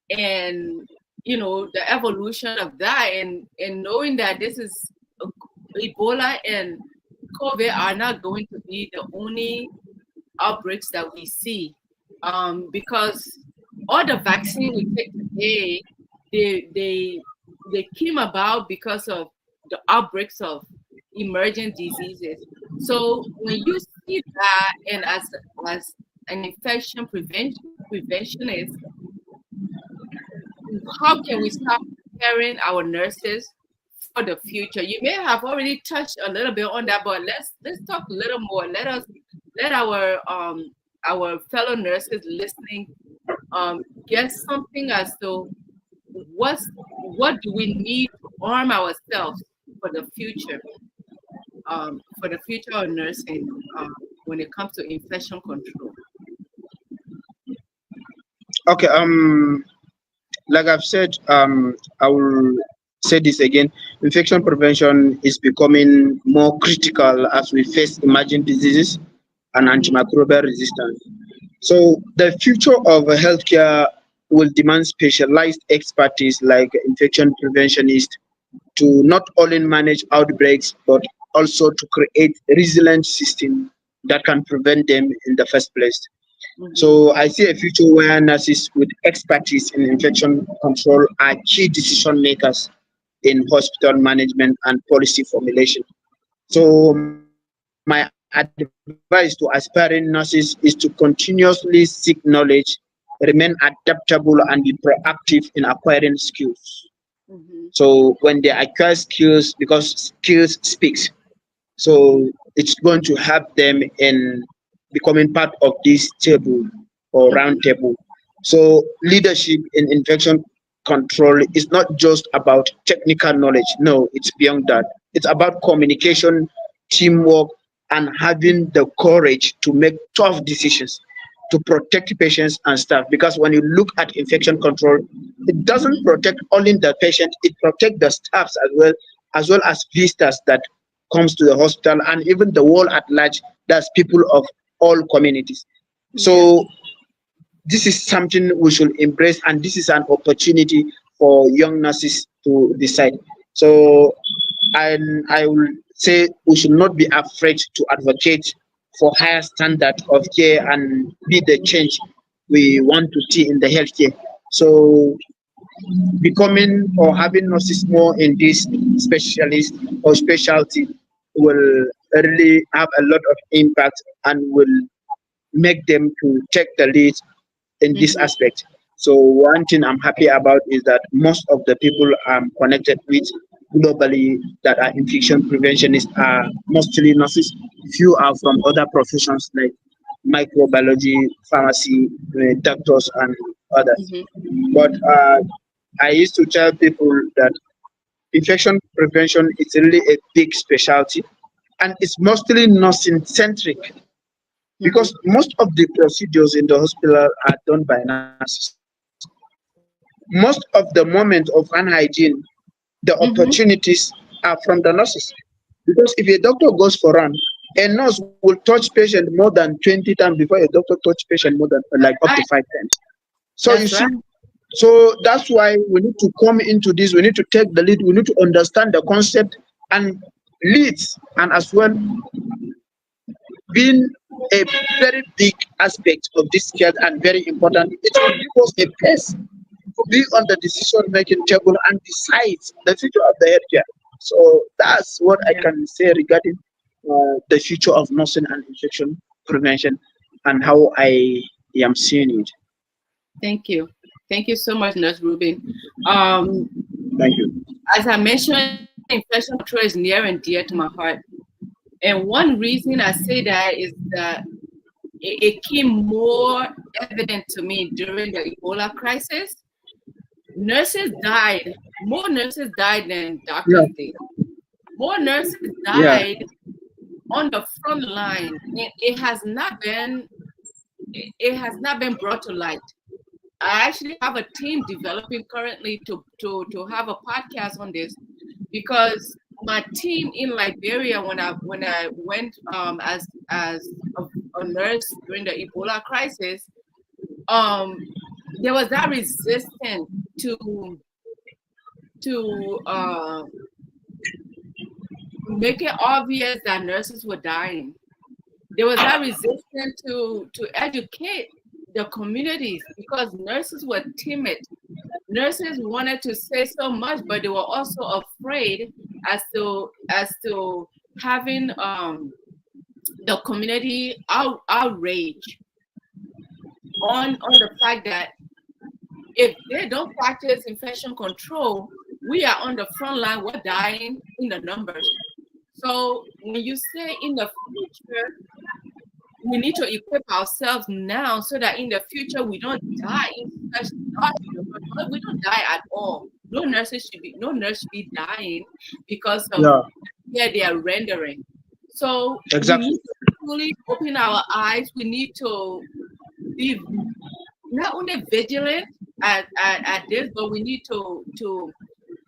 [SPEAKER 1] and the evolution of that, and knowing that this is Ebola and COVID are not going to be the only outbreaks that we see, because all the vaccine we take today, they they they came about because of the outbreaks of emergent diseases. So when you see that, and as an infection preventionist, how can we start preparing our nurses for the future? You may have already touched a little bit on that, but let's talk a little more. Let our fellow nurses listening get something as to what do we need to arm ourselves for the future, for the future of nursing, when it comes to infection control.
[SPEAKER 2] Okay. Like I've said, I will say this again. Infection prevention is becoming more critical as we face emerging diseases and
[SPEAKER 1] Mm-hmm.
[SPEAKER 2] antimicrobial resistance. So the future of healthcare will demand specialized expertise like infection preventionists to not only manage outbreaks but also to create resilient system that can prevent them in the first place.
[SPEAKER 1] Mm-hmm.
[SPEAKER 2] So I see a future where nurses with expertise in infection control are key decision makers in hospital management and policy formulation.
[SPEAKER 1] Mm-hmm.
[SPEAKER 2] So my advice to aspiring nurses is to continuously seek knowledge, remain adaptable, and be proactive in acquiring skills. So when they acquire skills, because skills speaks, so it's going to help them in becoming part of this table or round
[SPEAKER 1] Mm-hmm.
[SPEAKER 2] table. So leadership in infection control is not just about technical knowledge. No, it's beyond that. It's about communication, teamwork, and having the courage to make tough decisions to protect patients and staff. Because when you look at infection control, it doesn't protect only the patient, it protects the staffs as well as visitors that comes to the hospital and even the world at large. That's people of all communities.
[SPEAKER 1] Yeah.
[SPEAKER 2] So this is something we should embrace, and this is an opportunity for young nurses to decide. So I will say we should not be afraid to advocate for higher standard of care and be the change we want to see in the healthcare. So becoming or having nurses more in this specialist or specialty will really have a lot of impact and will make them to take the lead in this
[SPEAKER 1] Mm-hmm.
[SPEAKER 2] aspect. So one thing I'm happy about is that most of the people I'm connected with globally that are infection preventionists are mostly nurses. Few are from other professions like microbiology, pharmacy, doctors, and others.
[SPEAKER 1] Mm-hmm.
[SPEAKER 2] But I used to tell people that infection prevention is really a big specialty and it's mostly nursing centric
[SPEAKER 1] Mm-hmm.
[SPEAKER 2] because most of the procedures in the hospital are done by nurses. Most of the moment of unhygiene, the
[SPEAKER 1] Mm-hmm.
[SPEAKER 2] opportunities are from the nurses. Because if a doctor goes for run, a nurse will touch patient more than 20 times before a doctor touch patient more than like up to
[SPEAKER 1] Right.
[SPEAKER 2] 5 times. So you
[SPEAKER 1] That's
[SPEAKER 2] see,
[SPEAKER 1] right.
[SPEAKER 2] so that's why we need to come into this. We need to take the lead. We need to understand the concept and lead, and as well being a very big aspect of this care and very important. It will give us a pace to be on the decision making table and decide the future of the healthcare. So that's what I
[SPEAKER 1] Yeah.
[SPEAKER 2] can say regarding the future of nursing and infection prevention and how I am seeing it.
[SPEAKER 1] Thank you. Thank you so much, Nurse Reuben. Um,
[SPEAKER 2] Thank you.
[SPEAKER 1] as I mentioned, infection control is near and dear to my heart. And one reason I say that is that it came more evident to me during the Ebola crisis. Nurses died. More nurses died than
[SPEAKER 2] Yeah,
[SPEAKER 1] doctors did. More nurses
[SPEAKER 2] yeah,
[SPEAKER 1] died on the front line. And it has not been brought to light. I actually have a team developing currently to have a podcast on this because my team in Liberia when I went as a nurse during the Ebola crisis, um, there was that resistance to to make it obvious that nurses were dying. There was that resistance to educate the communities because nurses were timid. Nurses wanted to say so much, but they were also afraid as to having the community outrage on the fact that if they don't practice infection control, we are on the front line, we're dying in the numbers. So when you say in the future, we need to equip ourselves now so that in the future we don't die in such we don't die at all. No nurse should be dying because of
[SPEAKER 2] yeah,
[SPEAKER 1] where they are rendering. So we
[SPEAKER 2] exactly.
[SPEAKER 1] need to truly open our eyes. We need to be not only vigilant at this, but we need to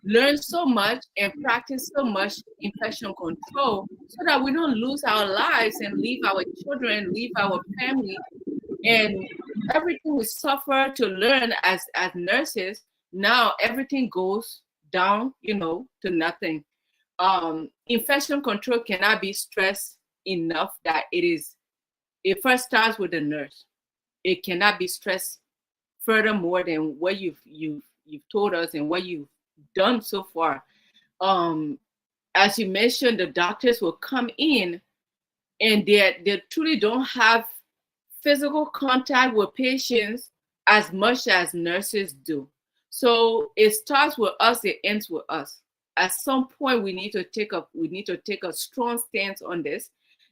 [SPEAKER 1] learn so much and practice so much infection control so that we don't lose our lives and leave our children, leave our family, and everything we suffer to learn as nurses. Now everything goes down, to nothing. Infection control cannot be stressed enough that it first starts with the nurse. It cannot be stressed furthermore than what you've told us and what you've done so far. Um, as you mentioned, the doctors will come in and they truly don't have physical contact with patients as much as nurses do. So it starts with us, it ends with us. At some point, we need to take a strong stance on this,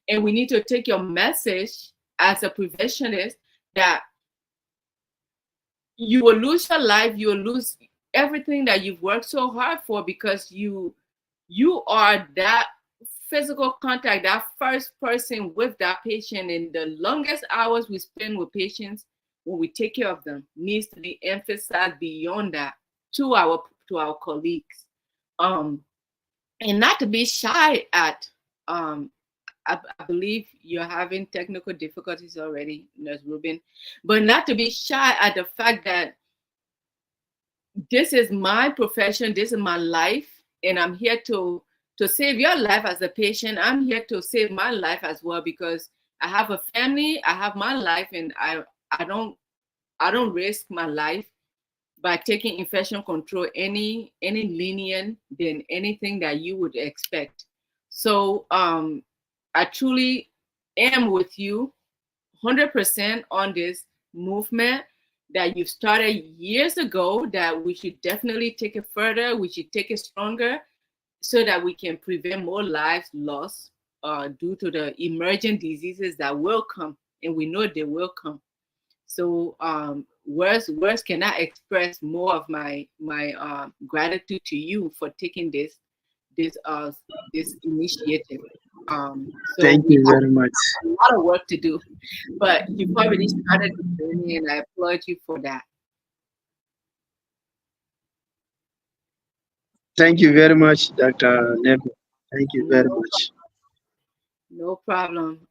[SPEAKER 1] and we need to take your message as a preventionist that you will lose your life, you will lose everything that you've worked so hard for because you are that physical contact, that first person with that patient, and the longest hours we spend with patients when we take care of them needs to be emphasized beyond that to our colleagues. Um, and not to be shy at I believe you're having technical difficulties already, Nurse Reuben, but not to be shy at the fact that this is my profession, this is my life, and I'm here to save your life as a patient. I'm here to save my life as well because I have a family, I have my life, and I don't risk my life by taking infection control any lenient than anything that you would expect. So I truly am with you 100% on this movement that you've started years ago, that we should definitely take it further, we should take it stronger, so that we can prevent more lives lost due to the emerging diseases that will come, and we know they will come. So words cannot express more of my gratitude to you for taking this uh this initiative. So
[SPEAKER 2] Thank
[SPEAKER 1] we
[SPEAKER 2] you
[SPEAKER 1] have
[SPEAKER 2] very much.
[SPEAKER 1] a lot of work to do, but you've already started the journey, and I applaud you for that.
[SPEAKER 2] Thank you very much, Dr. Nebo. Thank you very
[SPEAKER 1] No,
[SPEAKER 2] much.
[SPEAKER 1] no problem.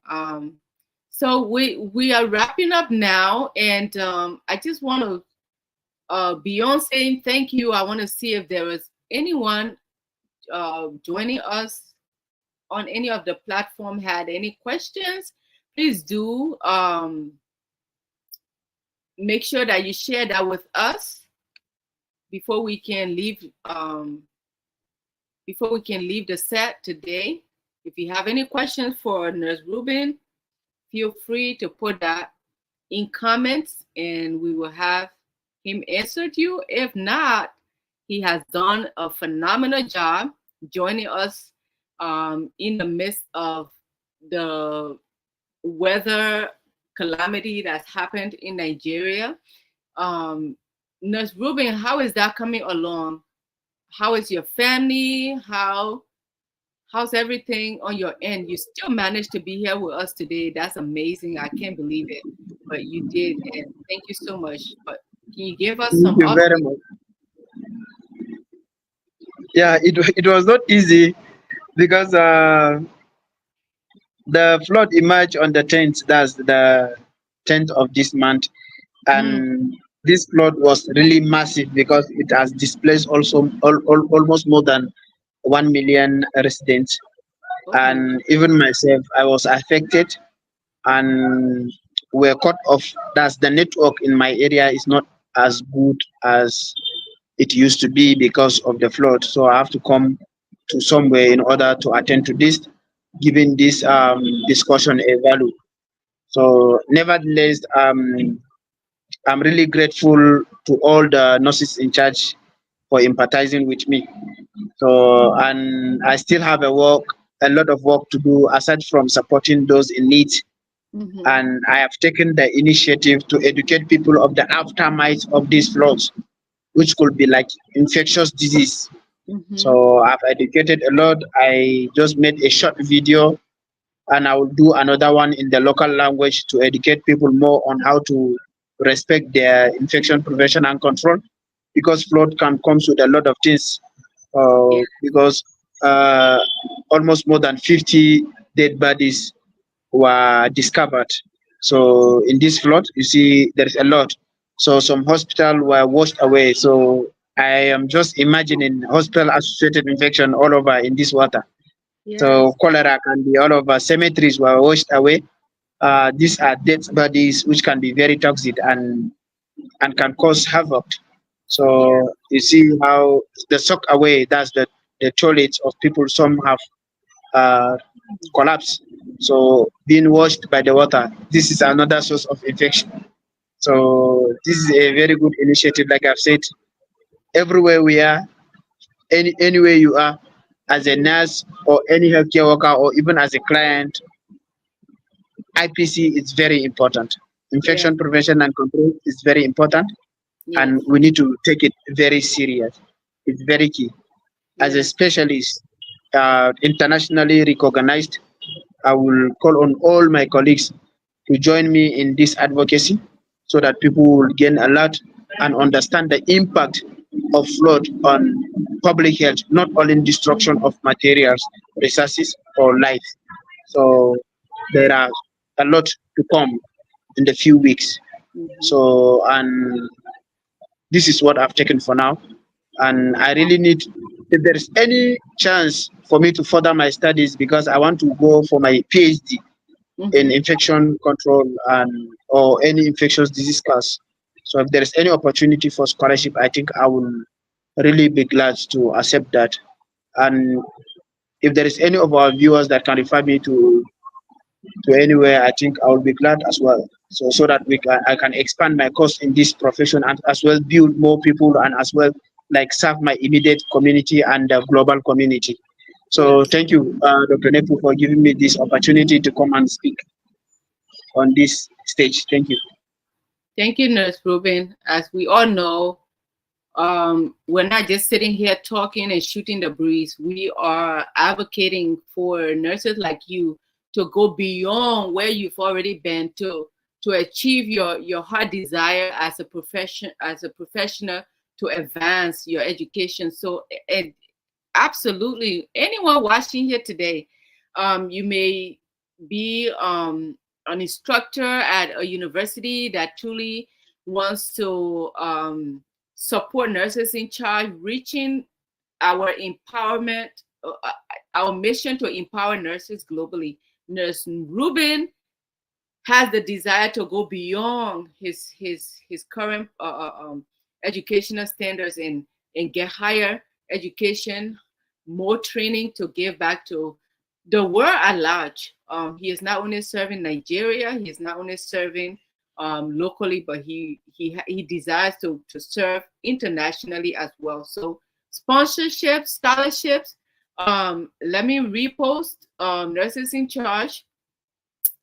[SPEAKER 1] So we are wrapping up now, and I just want to beyond saying thank you, I want to see if there is anyone joining us on any of the platform had any questions. Please do make sure that you share that with us before we can leave the set today. If you have any questions for Nurse Reuben, feel free to put that in comments, and we will have him answer you. If not, he has done a phenomenal job joining us in the midst of the weather calamity that's happened in Nigeria. Nurse Reuben, how is that coming along? How is your family? How's everything on your end? You still managed to be here with us today. That's amazing. I can't believe it, but you did, and thank you so much. But can you give us
[SPEAKER 2] Thank
[SPEAKER 1] some
[SPEAKER 2] you very
[SPEAKER 1] updates?
[SPEAKER 2] much. Yeah, it was not easy because the flood emerged on the 10th, that's the 10th of this month.
[SPEAKER 1] Mm.
[SPEAKER 2] And this flood was really massive because it has displaced also almost more than 1 million residents.
[SPEAKER 1] Oh my.
[SPEAKER 2] And even myself, I was affected and were cut off. That's the network in my area is not as good as it used to be because of the flood. So I have to come to somewhere in order to attend to this, giving this discussion a value. So, nevertheless, I'm really grateful to all the nurses in charge for empathizing with me. So, and I still have a lot of work to do aside from supporting those in need.
[SPEAKER 1] Mm-hmm.
[SPEAKER 2] And I have taken the initiative to educate people of the aftermath of these floods, which could be like infectious disease.
[SPEAKER 1] Mm-hmm.
[SPEAKER 2] So I've educated a lot. I just made a short video and I will do another one in the local language to educate people more on how to respect their infection prevention and control because flood can comes with a lot of things.
[SPEAKER 1] Yeah.
[SPEAKER 2] Because uh, almost more than 50 dead bodies were discovered. So in this flood, you see there is a lot. So some hospital were washed away. So I am just imagining hospital associated infection all over in this water. So
[SPEAKER 1] Yes.
[SPEAKER 2] cholera can be all over. Cemeteries were washed away. These are dead bodies which can be very toxic and can cause havoc.
[SPEAKER 1] Yeah.
[SPEAKER 2] So you see how the sock away, that's the toilets of people, some have uh, collapsed. So being washed by the water, this is another source of infection. So this is a very good initiative. Like I've said, everywhere we are, anywhere you are, as a
[SPEAKER 1] Yeah.
[SPEAKER 2] nurse or any healthcare worker or even as a client, IPC is very important.
[SPEAKER 1] Yes.
[SPEAKER 2] Infection prevention and control is very important, and
[SPEAKER 1] Yes.
[SPEAKER 2] we need to take it very serious. It's very key. As a
[SPEAKER 1] Yes.
[SPEAKER 2] specialist, internationally recognized, I will call on all my colleagues to join me in this advocacy so that people will gain alert and understand the impact of flood on public health, not only destruction of materials, resources, or life. So there are a lot to come in the few weeks.
[SPEAKER 1] Mm-hmm.
[SPEAKER 2] So, and this is what I've taken for now. And I really need, if there is any chance for me to further my studies, because I want to go for my PhD in
[SPEAKER 1] Mm-hmm.
[SPEAKER 2] infection control and or any infectious disease class. So if there is any opportunity for scholarship, I think I will really be glad to accept that. And if there is any of our viewers that can refer me to anywhere, I think I will be glad as well. So that I can expand my course in this profession and as well build more people and as well like serve my immediate community and the global community. So
[SPEAKER 1] Yes.
[SPEAKER 2] thank you, Dr. Nepu, for giving me this opportunity to come and speak on this stage. Thank you.
[SPEAKER 1] Thank you, Nurse Reuben. As we all know, we're not just sitting here talking and shooting the breeze. We are advocating for nurses like you to go beyond where you've already been to achieve your heart desire as a professional, to advance your education. So absolutely, anyone watching here today, you may be an instructor at a university that truly wants to support nurses in charge, reaching our empowerment, our mission to empower nurses globally. Nurse Reuben has the desire to go beyond his current educational standards and get higher education, more training to give back to the world at large. He is not only serving Nigeria, he is not only serving locally, but he desires to serve internationally as well. So sponsorships, scholarships. Let me repost Nurses in Charge.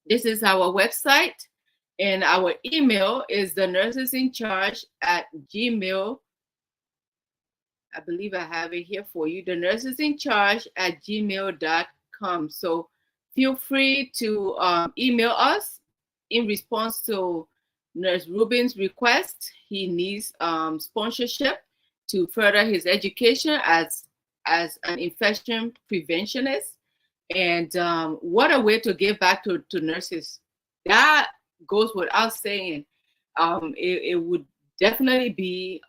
[SPEAKER 1] This is our website, and our email is the nursesinCharge@gmail. I believe I have it here for you, the nursesinCharge@gmail.com. So feel free to email us in response to Nurse Reuben's request. He needs sponsorship to further his education as an infection preventionist. And what a way to give back to nurses. That goes without saying. It would definitely be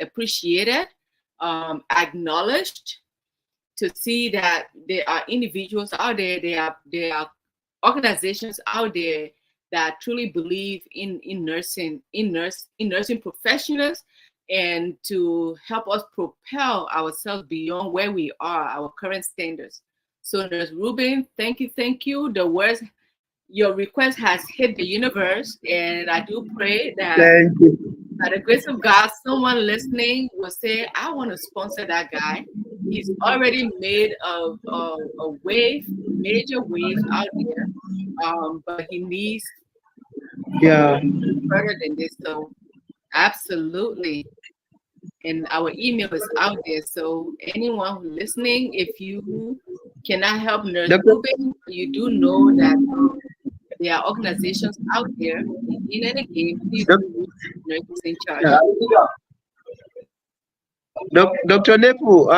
[SPEAKER 1] appreciated, acknowledged, to see that there are individuals out there, there are organizations out there that truly believe in nursing, in nursing professionals, and to help us propel ourselves beyond where we are, our current standards. So Nurse Reuben, thank you. Your request has hit the universe, and I do pray that
[SPEAKER 2] Thank you.
[SPEAKER 1] by the grace of God, someone listening will say, I want to sponsor that guy. He's already made a wave, major waves out there, but he needs further than this. So absolutely. And our email is out there. So anyone listening, if you cannot help Nurse Reuben, you do know that there are organizations out there in any game. Please do Nurses in Charge.
[SPEAKER 2] Dr. Nepu,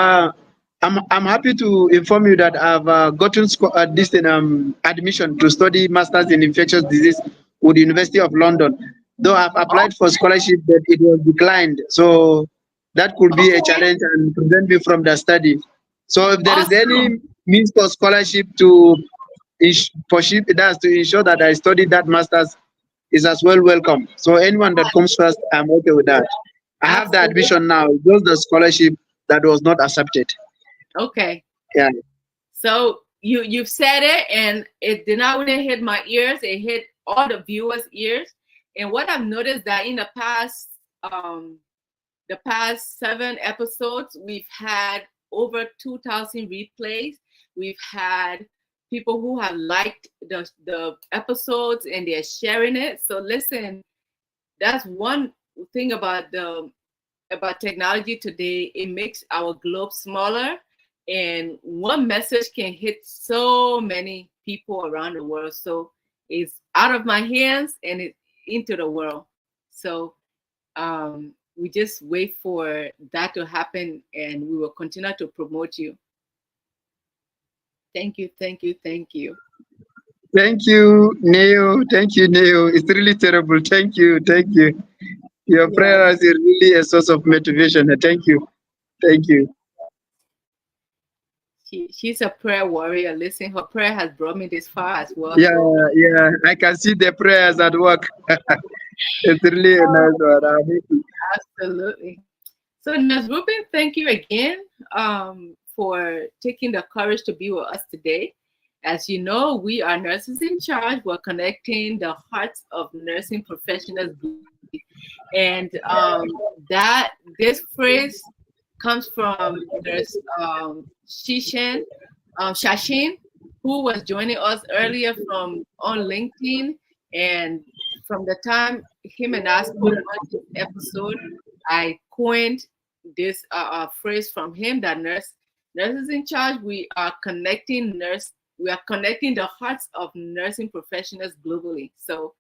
[SPEAKER 2] I'm happy to inform you that I've gotten admission to study Masters in Infectious Disease with the University of London. Though I've applied for scholarship, but it was declined. So that could be a challenge and prevent me from the study. So if there is any means for scholarship to pursue that's to ensure that I study that Masters is as well welcome. So anyone that comes first, I'm okay with that. I have the admission now, just the scholarship that was not accepted.
[SPEAKER 1] Okay.
[SPEAKER 2] Yeah.
[SPEAKER 1] So you've said it, and it did not only hit my ears, it hit all the viewers' ears. And what I've noticed that in the past 7 episodes, we've had over 2,000 replays. We've had people who have liked the episodes and they're sharing it. So listen, that's one thing about technology today. It makes our globe smaller, and one message can hit so many people around the world. So it's out of my hands and it's into the world. So we just wait for that to happen, and we will continue to promote you. Thank you.
[SPEAKER 2] Thank you, Neo. Thank you, Neo. It's really terrible. Thank you. Your prayers are really a source of motivation. Thank you.
[SPEAKER 1] She's a prayer warrior. Listen, her prayer has brought me this far as well.
[SPEAKER 2] Yeah. I can see the prayers at work. It's really a nice one.
[SPEAKER 1] Absolutely. So Nurse Reuben, thank you again for taking the courage to be with us today. As you know, we are Nurses in Charge. We're connecting the hearts of nursing professionals globally. And that this phrase comes from Nurse Shashin, who was joining us earlier from on LinkedIn. And from the time him and I spoke on this episode, I coined this phrase from him that nurses in charge. We are connecting the hearts of nursing professionals globally. So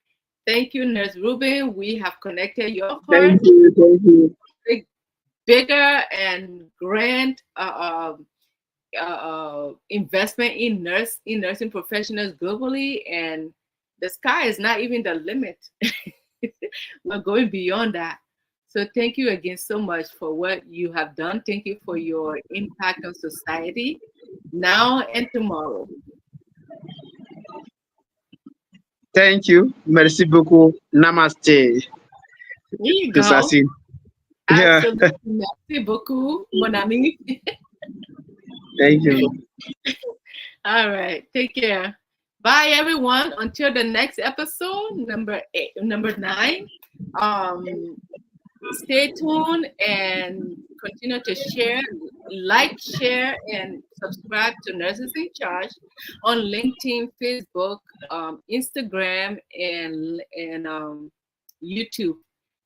[SPEAKER 1] thank you, Nurse Reuben. We have connected your heart.
[SPEAKER 2] Thank you.
[SPEAKER 1] Bigger and grand investment in nursing professionals globally, and the sky is not even the limit. We're going beyond that. So thank you again so much for what you have done. Thank you for your impact on society now and tomorrow.
[SPEAKER 2] Thank you. Merci beaucoup. Namaste.
[SPEAKER 1] There you go.
[SPEAKER 2] Yeah.
[SPEAKER 1] Absolutely. Merci beaucoup, mon ami.
[SPEAKER 2] Thank you.
[SPEAKER 1] All right. Take care. Bye, everyone. Until the next episode, number 9. Stay tuned and continue to share, and subscribe to Nurses in Charge on LinkedIn, Facebook, Instagram, and YouTube.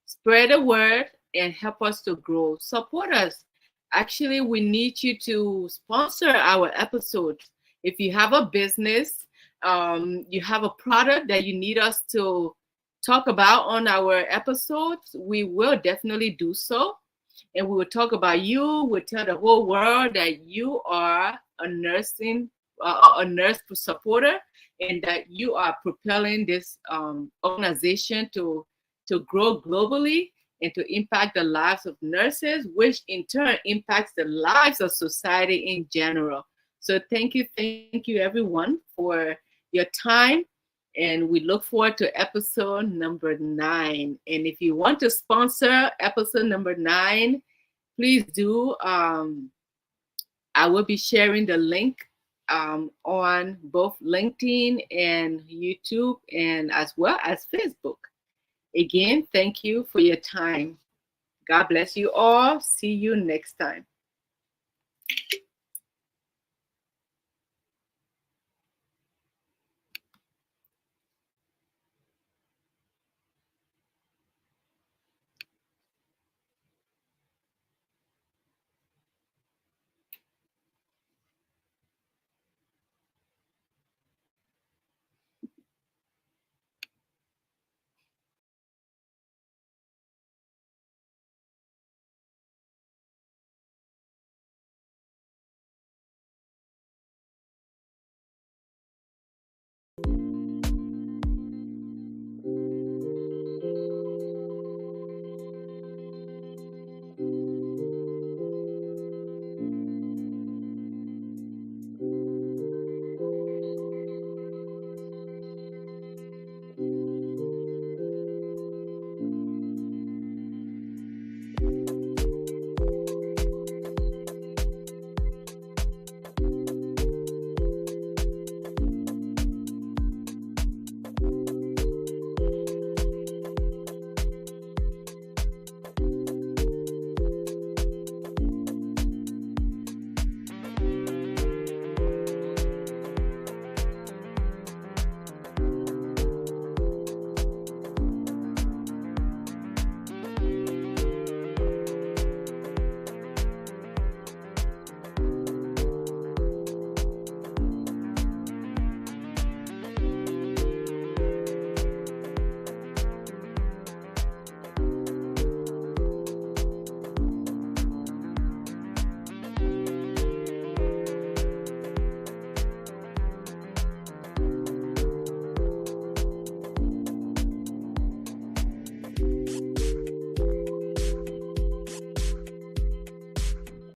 [SPEAKER 1] Spread the word and help us to grow. Support us. Actually, we need you to sponsor our episodes. If you have a business, you have a product that you need us to talk about on our episodes, we will definitely do so. And we will talk about you. We'll tell the whole world that you are a nurse supporter, and that you are propelling this organization to grow globally and to impact the lives of nurses, which in turn impacts the lives of society in general. So thank you everyone for your time. And we look forward to episode number 9. And if you want to sponsor episode number 9, please do. I will be sharing the link on both LinkedIn and YouTube, and as well as Facebook. Again, thank you for your time. God bless you all. See you next time.